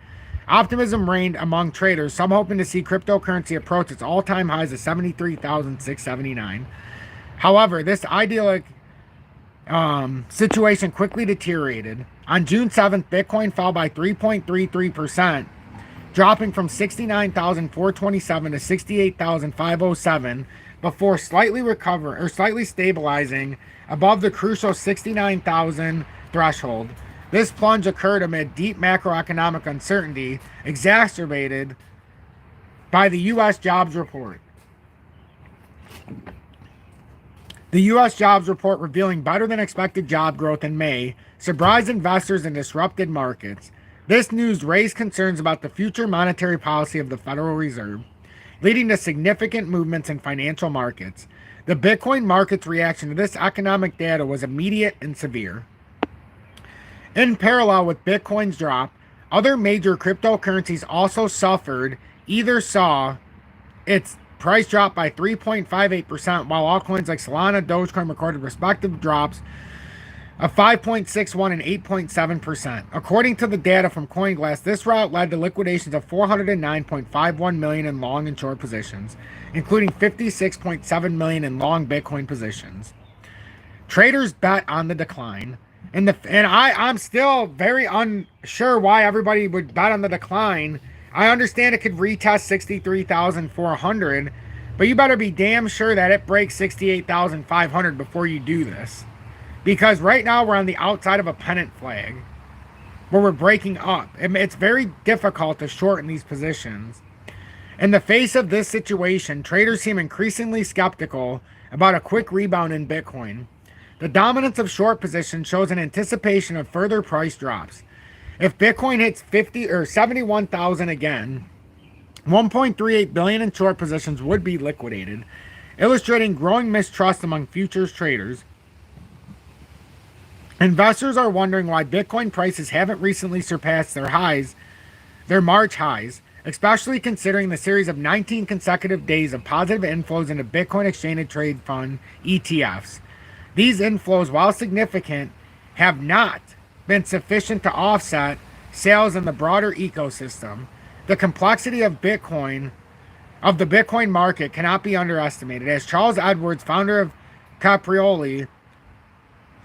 Optimism reigned among traders, some hoping to see cryptocurrency approach its all-time highs of 73,679. However, this idyllic situation quickly deteriorated. On June 7th, Bitcoin fell by 3.33%, dropping from 69,427 to 68,507 before slightly stabilizing above the crucial 69,000 threshold. This plunge occurred amid deep macroeconomic uncertainty, exacerbated by the U.S. jobs report. The U.S. jobs report, revealing better than expected job growth in May, surprised investors and disrupted markets. This news raised concerns about the future monetary policy of the Federal Reserve, leading to significant movements in financial markets. The Bitcoin market's reaction to this economic data was immediate and severe. In parallel with Bitcoin's drop, other major cryptocurrencies also suffered, either saw its price drop by 3.58%, while altcoins like Solana, Dogecoin recorded respective drops of 5.61 and 8.7%. According to the data from CoinGlass, this route led to liquidations of 409.51 million in long and short positions, including 56.7 million in long Bitcoin positions. Traders bet on the decline, and I'm still very unsure why everybody would bet on the decline. I understand it could retest 63,400, but you better be damn sure that it breaks 68,500 before you do this. Because right now we're on the outside of a pennant flag where we're breaking up. It's very difficult to shorten these positions. In the face of this situation, traders seem increasingly skeptical about a quick rebound in Bitcoin. The dominance of short positions shows an anticipation of further price drops. If Bitcoin hits 50 or 71,000 again, 1.38 billion in short positions would be liquidated, illustrating growing mistrust among futures traders. Investors are wondering why Bitcoin prices haven't recently surpassed their March highs, especially considering the series of 19 consecutive days of positive inflows into Bitcoin Exchange Trade Fund ETFs. These inflows, while significant, have not been sufficient to offset sales in the broader ecosystem. The complexity of the Bitcoin market cannot be underestimated. As Charles Edwards, founder of Caprioli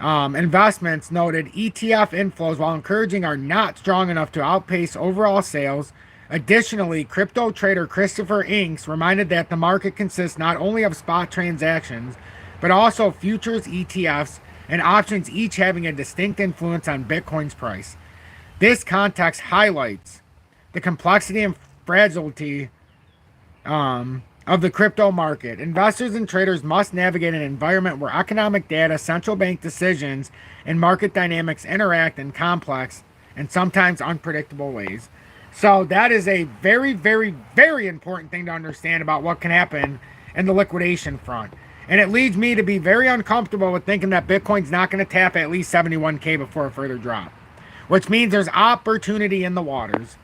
Investments, noted, ETF inflows, while encouraging, are not strong enough to outpace overall sales. Additionally, crypto trader Christopher Inks reminded that the market consists not only of spot transactions, but also futures, ETFs, and options, each having a distinct influence on Bitcoin's price. This context highlights the complexity and fragility of the crypto market. Investors and traders must navigate an environment where economic data, central bank decisions, and market dynamics interact in complex and sometimes unpredictable ways. So that is a very, very, very important thing to understand about what can happen in the liquidation front. And it leads me to be very uncomfortable with thinking that Bitcoin's not going to tap at least 71K before a further drop, which means there's opportunity in the waters.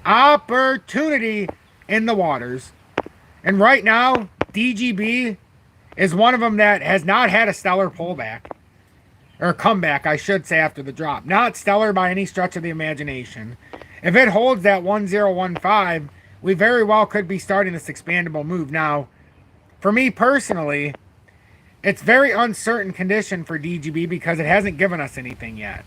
Opportunity in the waters. And right now, DGB is one of them that has not had a stellar pullback. Or comeback, I should say, after the drop. Not stellar by any stretch of the imagination. If it holds that 1015, we very well could be starting this expandable move. Now, for me personally, it's very uncertain condition for DGB because it hasn't given us anything yet.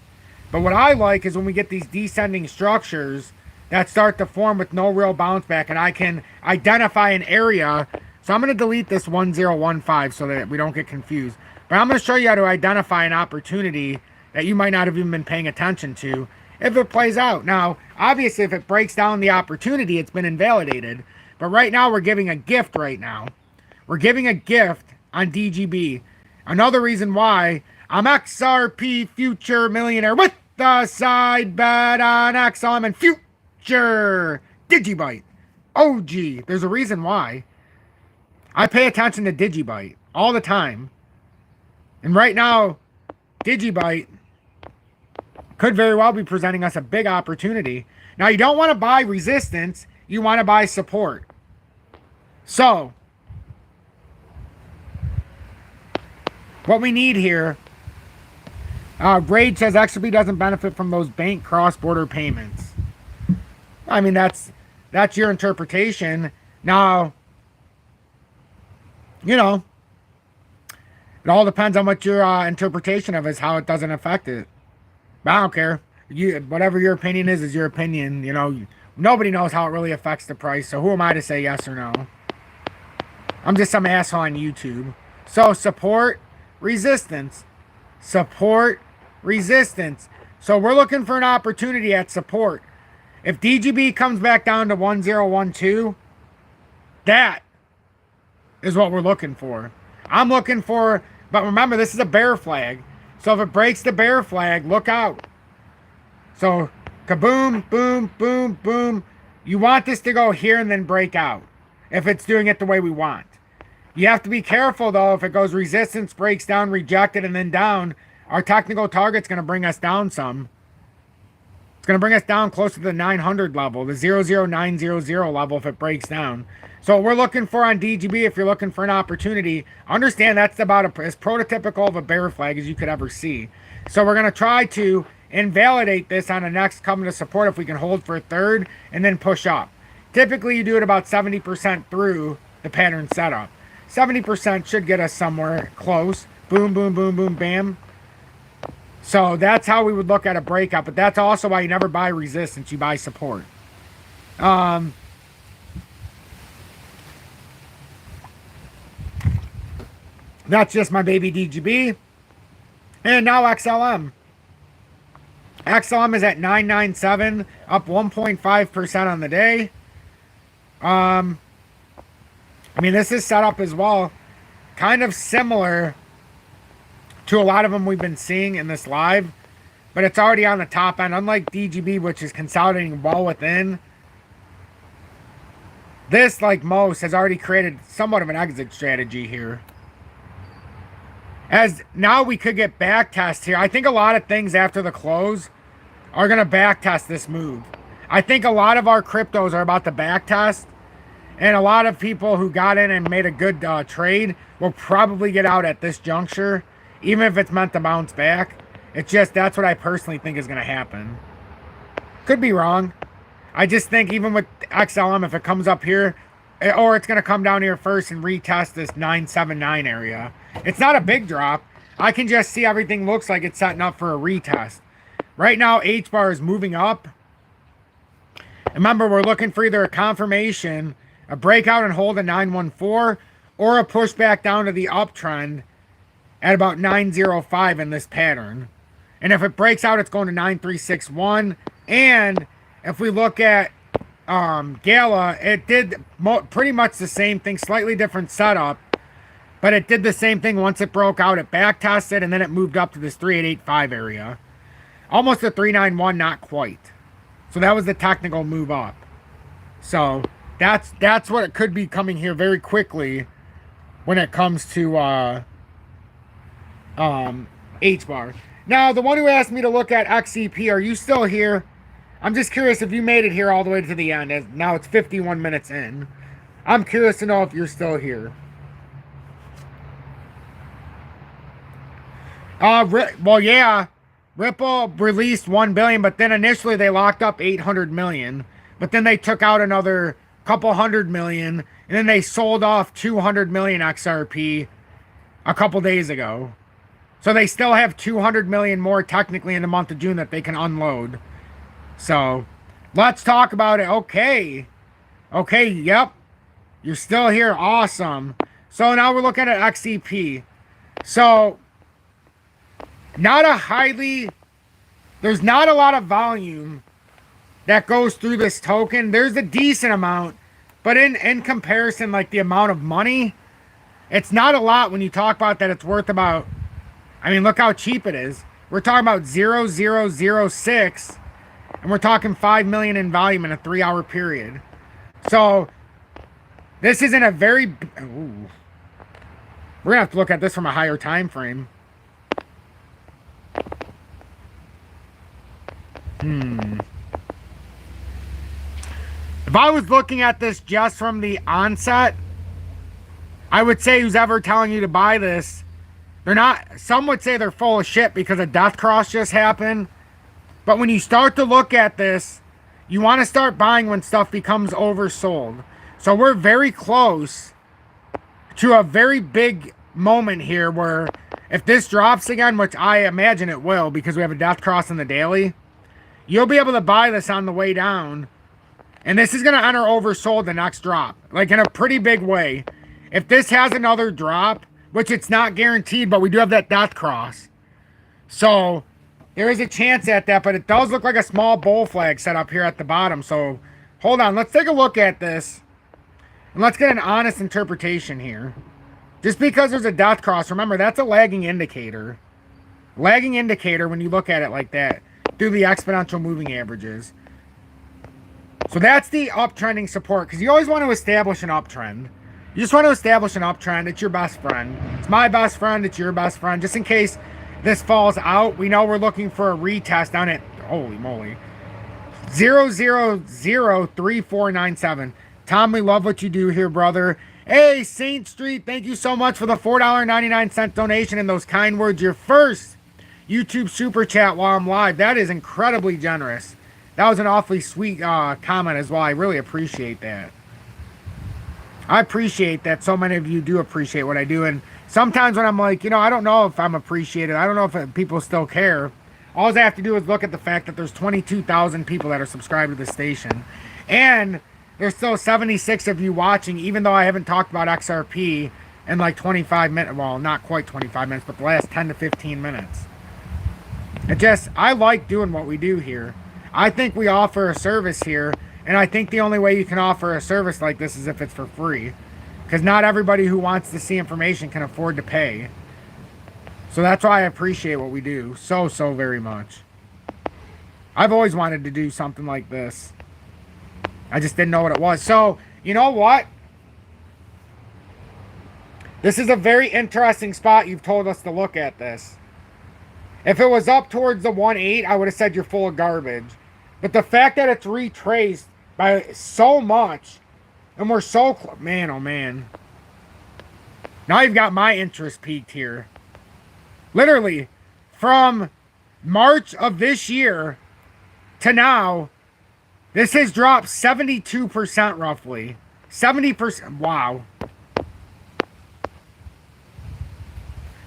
But what I like is when we get these descending structures that start to form with no real bounce back, and I can identify an area. So I'm going to delete this 1015 so that we don't get confused. But I'm going to show you how to identify an opportunity that you might not have even been paying attention to if it plays out. Now, obviously, if it breaks down the opportunity, it's been invalidated. But right now, we're giving a gift right now. We're giving a gift on DGB. Another reason why I'm XRP future millionaire with the side bet on XLM and future Digibite. OG. There's a reason why. I pay attention to Digibite all the time. And right now, Digibite could very well be presenting us a big opportunity. Now, you don't want to buy resistance. You want to buy support. So, what we need here, Braid says XRP doesn't benefit from those bank cross-border payments. I mean, that's your interpretation. Now, you know, it all depends on what your interpretation of is, how it doesn't affect it. But I don't care. Whatever your opinion is your opinion. You know, nobody knows how it really affects the price. So who am I to say yes or no? I'm just some asshole on YouTube. So support, resistance. Support, resistance. So we're looking for an opportunity at support. If DGB comes back down to 1012, that is what we're looking for. I'm looking for, but remember, this is a bear flag. So if it breaks the bear flag, look out. So kaboom, boom, boom, boom. You want this to go here and then break out if it's doing it the way we want. You have to be careful, though, if it goes resistance, breaks down, rejected, and then down. Our technical target's going to bring us down some. It's going to bring us down close to the 900 level, the 00900 level if it breaks down. So what we're looking for on DGB, if you're looking for an opportunity, understand that's about as prototypical of a bear flag as you could ever see. So we're going to try to invalidate this on the next coming to support if we can hold for a third and then push up. Typically you do it about 70% through the pattern setup. 70% should get us somewhere close. Boom, boom, boom, boom, bam. So that's how we would look at a breakout, but that's also why you never buy resistance, you buy support. That's just my baby DGB. And now XLM. XLM is at 997, up 1.5% on the day. I mean, this is set up as well, kind of similar to a lot of them we've been seeing in this live, but it's already on the top end. Unlike DGB, which is consolidating well within, this, like most, has already created somewhat of an exit strategy here. As now we could get back test here. I think a lot of things after the close are going to back test this move. I think a lot of our cryptos are about to back test, and a lot of people who got in and made a good trade will probably get out at this juncture, even if it's meant to bounce back. It's just, that's what I personally think is going to happen. Could be wrong. I just think even with XLM, if it comes up here, or it's going to come down here first and retest this 979 area. It's not a big drop. I can just see everything looks like it's setting up for a retest. Right now, H-bar is moving up. Remember, we're looking for either a confirmation, a breakout and hold at 914, or a pushback down to the uptrend at about 905 in this pattern. And if it breaks out, it's going to 9361. And if we look at Gala, it did pretty much the same thing, slightly different setup, but it did the same thing. Once it broke out, it back tested, and then it moved up to this 3885 area. Almost a 391, not quite. So that was the technical move up. So that's what it could be coming here very quickly when it comes to H-bar. Now, the one who asked me to look at XCP, are you still here? I'm just curious if you made it here all the way to the end. As now it's 51 minutes in. I'm curious to know if you're still here. Well, yeah. Ripple released 1 billion, but then initially they locked up 800 million. But then they took out another couple hundred million, and then they sold off 200 million XRP a couple days ago. So they still have 200 million more technically in the month of June that they can unload. So let's talk about it. Okay, yep, you're still here. Awesome. So now we're looking at XCP. So there's not a lot of volume that goes through this token. There's a decent amount, but in comparison, like the amount of money, it's not a lot when you talk about that. It's worth about, I mean, look how cheap it is. We're talking about 0.0006, and we're talking 5 million in volume in a 3-hour period. So this isn't a very, ooh, we're gonna have to look at this from a higher time frame. If I was looking at this just from the onset, I would say who's ever telling you to buy this, they're not, some would say they're full of shit because a death cross just happened. But when you start to look at this, you want to start buying when stuff becomes oversold. So we're very close to a very big moment here where if this drops again, which I imagine it will because we have a death cross in the daily, you'll be able to buy this on the way down. And this is going to enter oversold the next drop, like in a pretty big way. If this has another drop, which it's not guaranteed, but we do have that death cross. So there is a chance at that, but it does look like a small bull flag set up here at the bottom. So hold on, let's take a look at this. And let's get an honest interpretation here. Just because there's a death cross, remember, that's a lagging indicator. Lagging indicator when you look at it like that through the exponential moving averages. So that's the uptrending support, because you always want to establish an uptrend. You just want to establish an uptrend. It's your best friend. It's my best friend. It's your best friend. Just in case this falls out, we know we're looking for a retest down at, holy moly, 0003497. Tom, we love what you do here, brother. Hey, Saint Street, thank you so much for the $4.99 donation and those kind words. Your first YouTube super chat while I'm live. That is incredibly generous. That was an awfully sweet comment as well. I really appreciate that. I appreciate that so many of you do appreciate what I do. And sometimes when I'm like, you know, I don't know if I'm appreciated. I don't know if people still care. All I have to do is look at the fact that there's 22,000 people that are subscribed to the station. And there's still 76 of you watching, even though I haven't talked about XRP in like 25 minutes. Well, not quite 25 minutes, but the last 10 to 15 minutes. I like doing what we do here. I think we offer a service here. And I think the only way you can offer a service like this is if it's for free. Because not everybody who wants to see information can afford to pay. So that's why I appreciate what we do so very much. I've always wanted to do something like this. I just didn't know what it was. So, you know what? This is a very interesting spot. You've told us to look at this. If it was up towards the 1.8, I would have said you're full of garbage. But the fact that it's retraced by so much, and we're so close, man, oh man. Now you've got my interest peaked here. Literally, from March of this year to now, this has dropped 72% roughly. 70%, wow.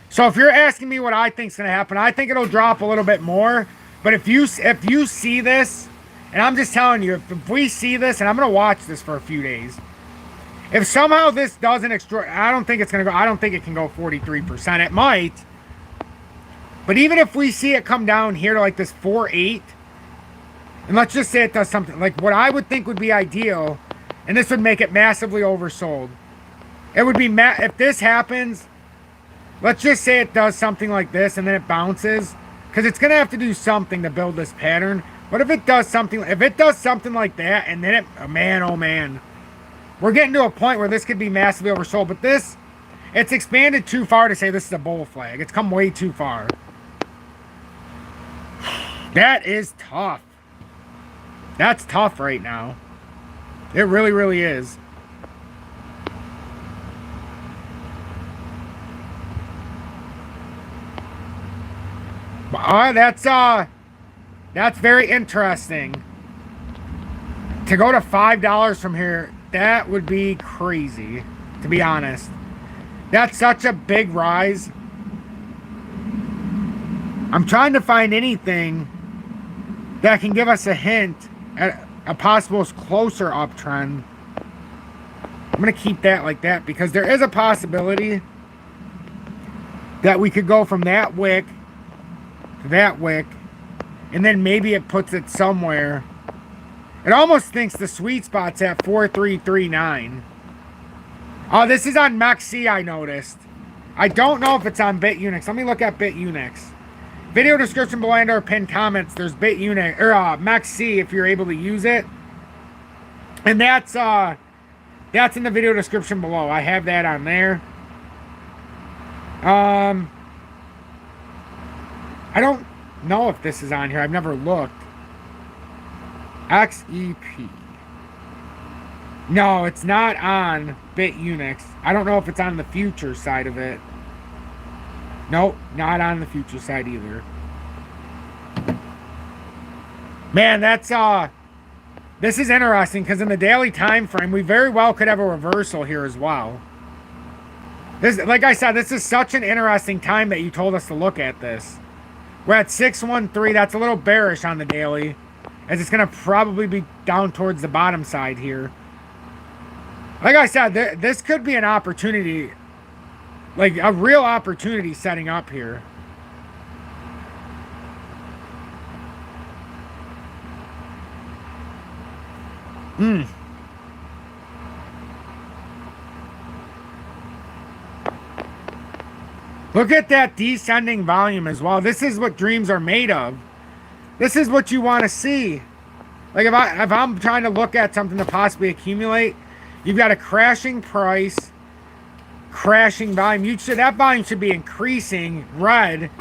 So if you're asking me what I think is going to happen, I think it'll drop a little bit more. But if you see this, and I'm just telling you, if we see this, and I'm going to watch this for a few days, if somehow this doesn't I don't think it's going to go, I don't think it can go 43%. It might. But even if we see it come down here to like this 4.8, and let's just say it does something, like what I would think would be ideal, and this would make it massively oversold. It would be, if this happens, let's just say it does something like this, and then it bounces, because it's going to have to do something to build this pattern. But if it does something like that, and then oh man, we're getting to a point where this could be massively oversold. But it's expanded too far to say this is a bull flag. It's come way too far. That is tough. That's tough right now. It really, really is. That's very interesting. To go to $5 from here, that would be crazy, to be honest. That's such a big rise. I'm trying to find anything that can give us a hint at a possible closer uptrend. I'm going to keep that like that because there is a possibility that we could go from that wick to that wick, and then maybe it puts it somewhere. It almost thinks the sweet spot's at 4339. Oh, this is on MEXC, I noticed. I don't know if it's on BITUNIX. Let me look at BITUNIX. Video description below and our pinned comments. There's BITUNIX or MEXC if you're able to use it. And that's in the video description below. I have that on there. I don't know if this is on here. I've never looked. XEP. No, it's not on BITUNIX. I don't know if it's on the future side of it. Nope, not on the future side either. Man, this is interesting because in the daily time frame, we very well could have a reversal here as well. This, like I said, this is such an interesting time that you told us to look at this. We're at 613. That's a little bearish on the daily, as it's going to probably be down towards the bottom side here. Like I said, this could be an opportunity, like a real opportunity setting up here. Look at that descending volume as well. This is what dreams are made of. This is what you want to see. Like if I'm trying to look at something to possibly accumulate, you've got a crashing price, crashing volume. That volume should be increasing red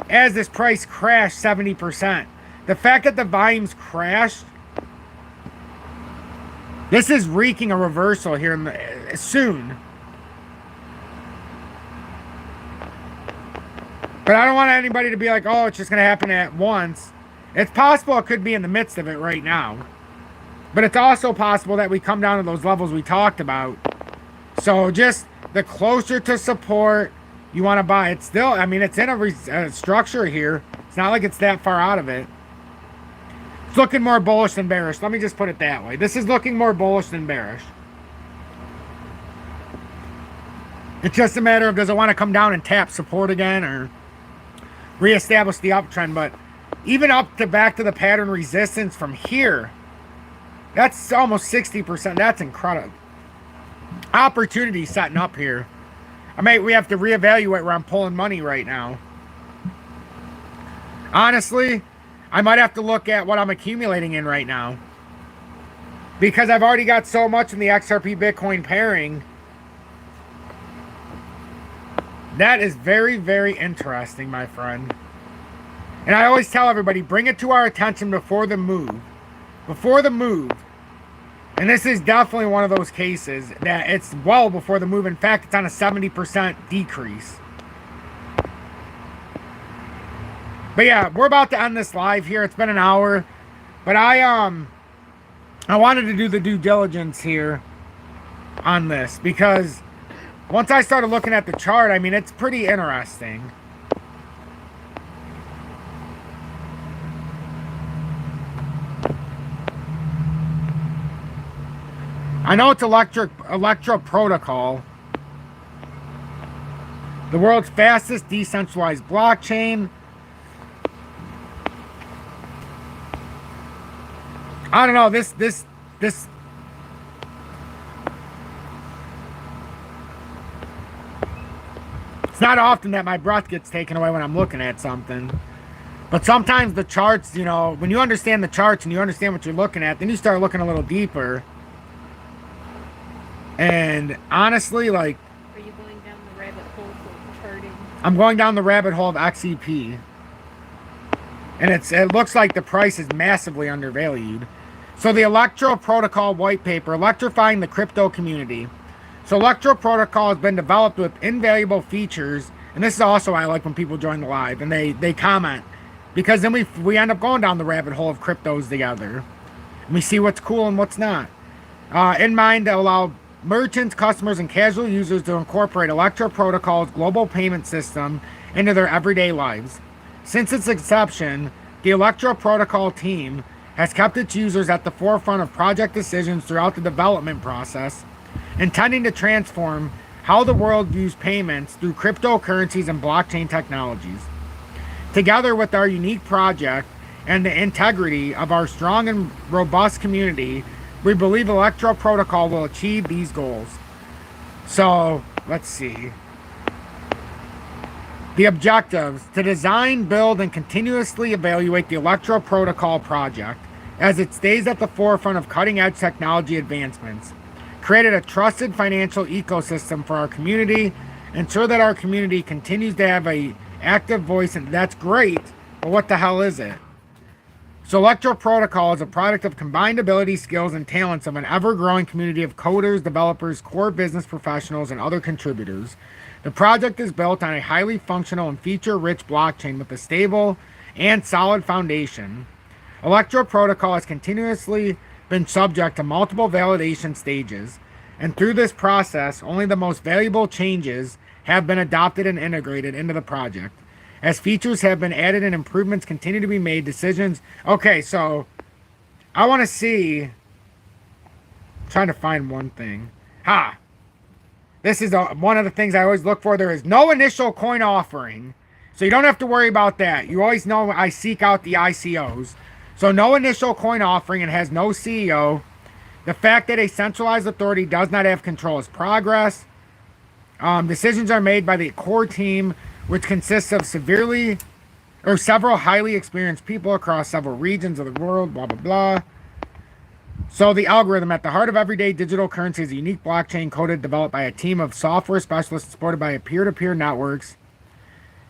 as this price crashed 70%. The fact that the volume's crashed This is wreaking a reversal here soon. But I don't want anybody to be like, oh, it's just going to happen at once. It's possible it could be in the midst of it right now. But it's also possible that we come down to those levels we talked about. So just the closer to support you want to buy. It's still, I mean, it's in a structure here. It's not like it's that far out of it. It's looking more bullish than bearish. Let me just put it that way. This is looking more bullish than bearish. It's just a matter of, does it want to come down and tap support again or reestablish the uptrend? But even up to back to the pattern resistance from here, that's almost 60%. That's incredible. Opportunity setting up here. I mean, we have to reevaluate where I'm pulling money right now. Honestly, I might have to look at what I'm accumulating in right now, because I've already got so much in the XRP Bitcoin pairing. That is very, very interesting, my friend. And I always tell everybody, bring it to our attention before the move. Before the move. And this is definitely one of those cases that it's well before the move. In fact, it's on a 70% decrease. But yeah, we're about to end this live here. It's been an hour. But I wanted to do the due diligence here on this, because once I started looking at the chart, I mean, it's pretty interesting. I know it's Electro protocol, the world's fastest decentralized blockchain. I don't know, this it's not often that my breath gets taken away when I'm looking at something. But sometimes the charts, you know, when you understand the charts and you understand what you're looking at, then you start looking a little deeper. And honestly, like, are you going down the rabbit hole for charting? I'm going down the rabbit hole of XEP. And it looks like the price is massively undervalued. So the Electro protocol white paper, electrifying the crypto community. So Electro protocol has been developed with invaluable features. And this is also why I like when people join the live and they comment. Because then we end up going down the rabbit hole of cryptos together. And we see what's cool and what's not. In mind to allow merchants, customers, and casual users to incorporate Electro protocol's global payment system into their everyday lives. Since its inception, the Electro protocol team has kept its users at the forefront of project decisions throughout the development process, intending to transform how the world views payments through cryptocurrencies and blockchain technologies. Together with our unique project and the integrity of our strong and robust community, we believe Electro protocol will achieve these goals. So, let's see. The objectives: to design, build, and continuously evaluate the Electro protocol project as it stays at the forefront of cutting-edge technology advancements. Created a trusted financial ecosystem for our community. Ensure that our community continues to have an active voice, and that's great, but what the hell is it? So Electro protocol is a product of combined ability, skills, and talents of an ever-growing community of coders, developers, core business professionals, and other contributors. The project is built on a highly functional and feature-rich blockchain with a stable and solid foundation. Electro protocol has continuously been subject to multiple validation stages, and through this process, only the most valuable changes have been adopted and integrated into the project. As features have been added and improvements continue to be made, decisions... Okay, so I want to see... I'm trying to find one thing. This is one of the things I always look for. There is no initial coin offering, so you don't have to worry about that. You always know I seek out the ICOs. So no initial coin offering and has no CEO. The fact that a centralized authority does not have control is progress. Decisions are made by the core team, which consists of several highly experienced people across several regions of the world, blah, blah, blah. So the algorithm at the heart of everyday digital currency is a unique blockchain coded, developed by a team of software specialists supported by peer-to-peer networks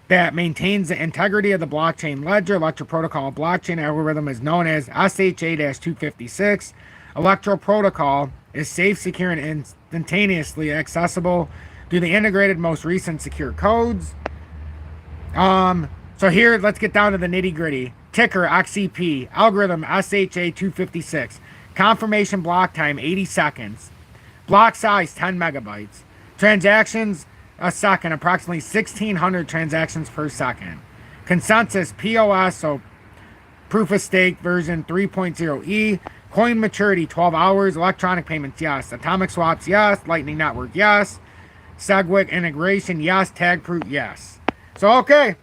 that maintains the integrity of the blockchain ledger. Electro protocol blockchain algorithm is known as SHA-256. Electro protocol is safe, secure, and instantaneously accessible through the integrated most recent secure codes. So here, let's get down to the nitty gritty. Ticker XCP, algorithm SHA-256, confirmation block time 80 seconds, block size 10 megabytes, transactions a second, approximately 1,600 transactions per second. Consensus POS, so proof of stake version 3.0E. Coin maturity 12 hours. Electronic payments, yes. Atomic swaps, yes. Lightning network, yes. SegWit integration, yes. Tag proof, yes. So, okay.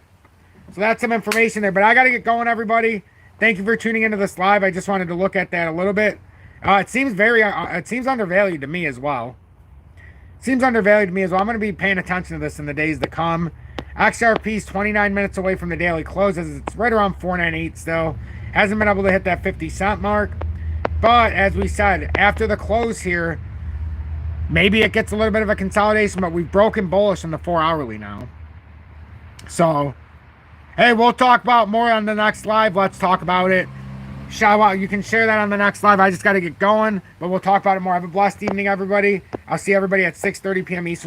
So that's some information there. But I got to get going, everybody. Thank you for tuning into this live. I just wanted to look at that a little bit. It seems undervalued to me as well. I'm going to be paying attention to this in the days to come. XRP is 29 minutes away from the daily closes. It's right around 498 still. Hasn't been able to hit that 50-cent mark. But as we said, after the close here, maybe it gets a little bit of a consolidation, but we've broken bullish in the 4-hourly now. So, hey, we'll talk about more on the next live. Let's talk about it. Shout out. You can share that on the next live. I just got to get going, but we'll talk about it more. Have a blessed evening, everybody. I'll see everybody at 6:30 p.m. Eastern.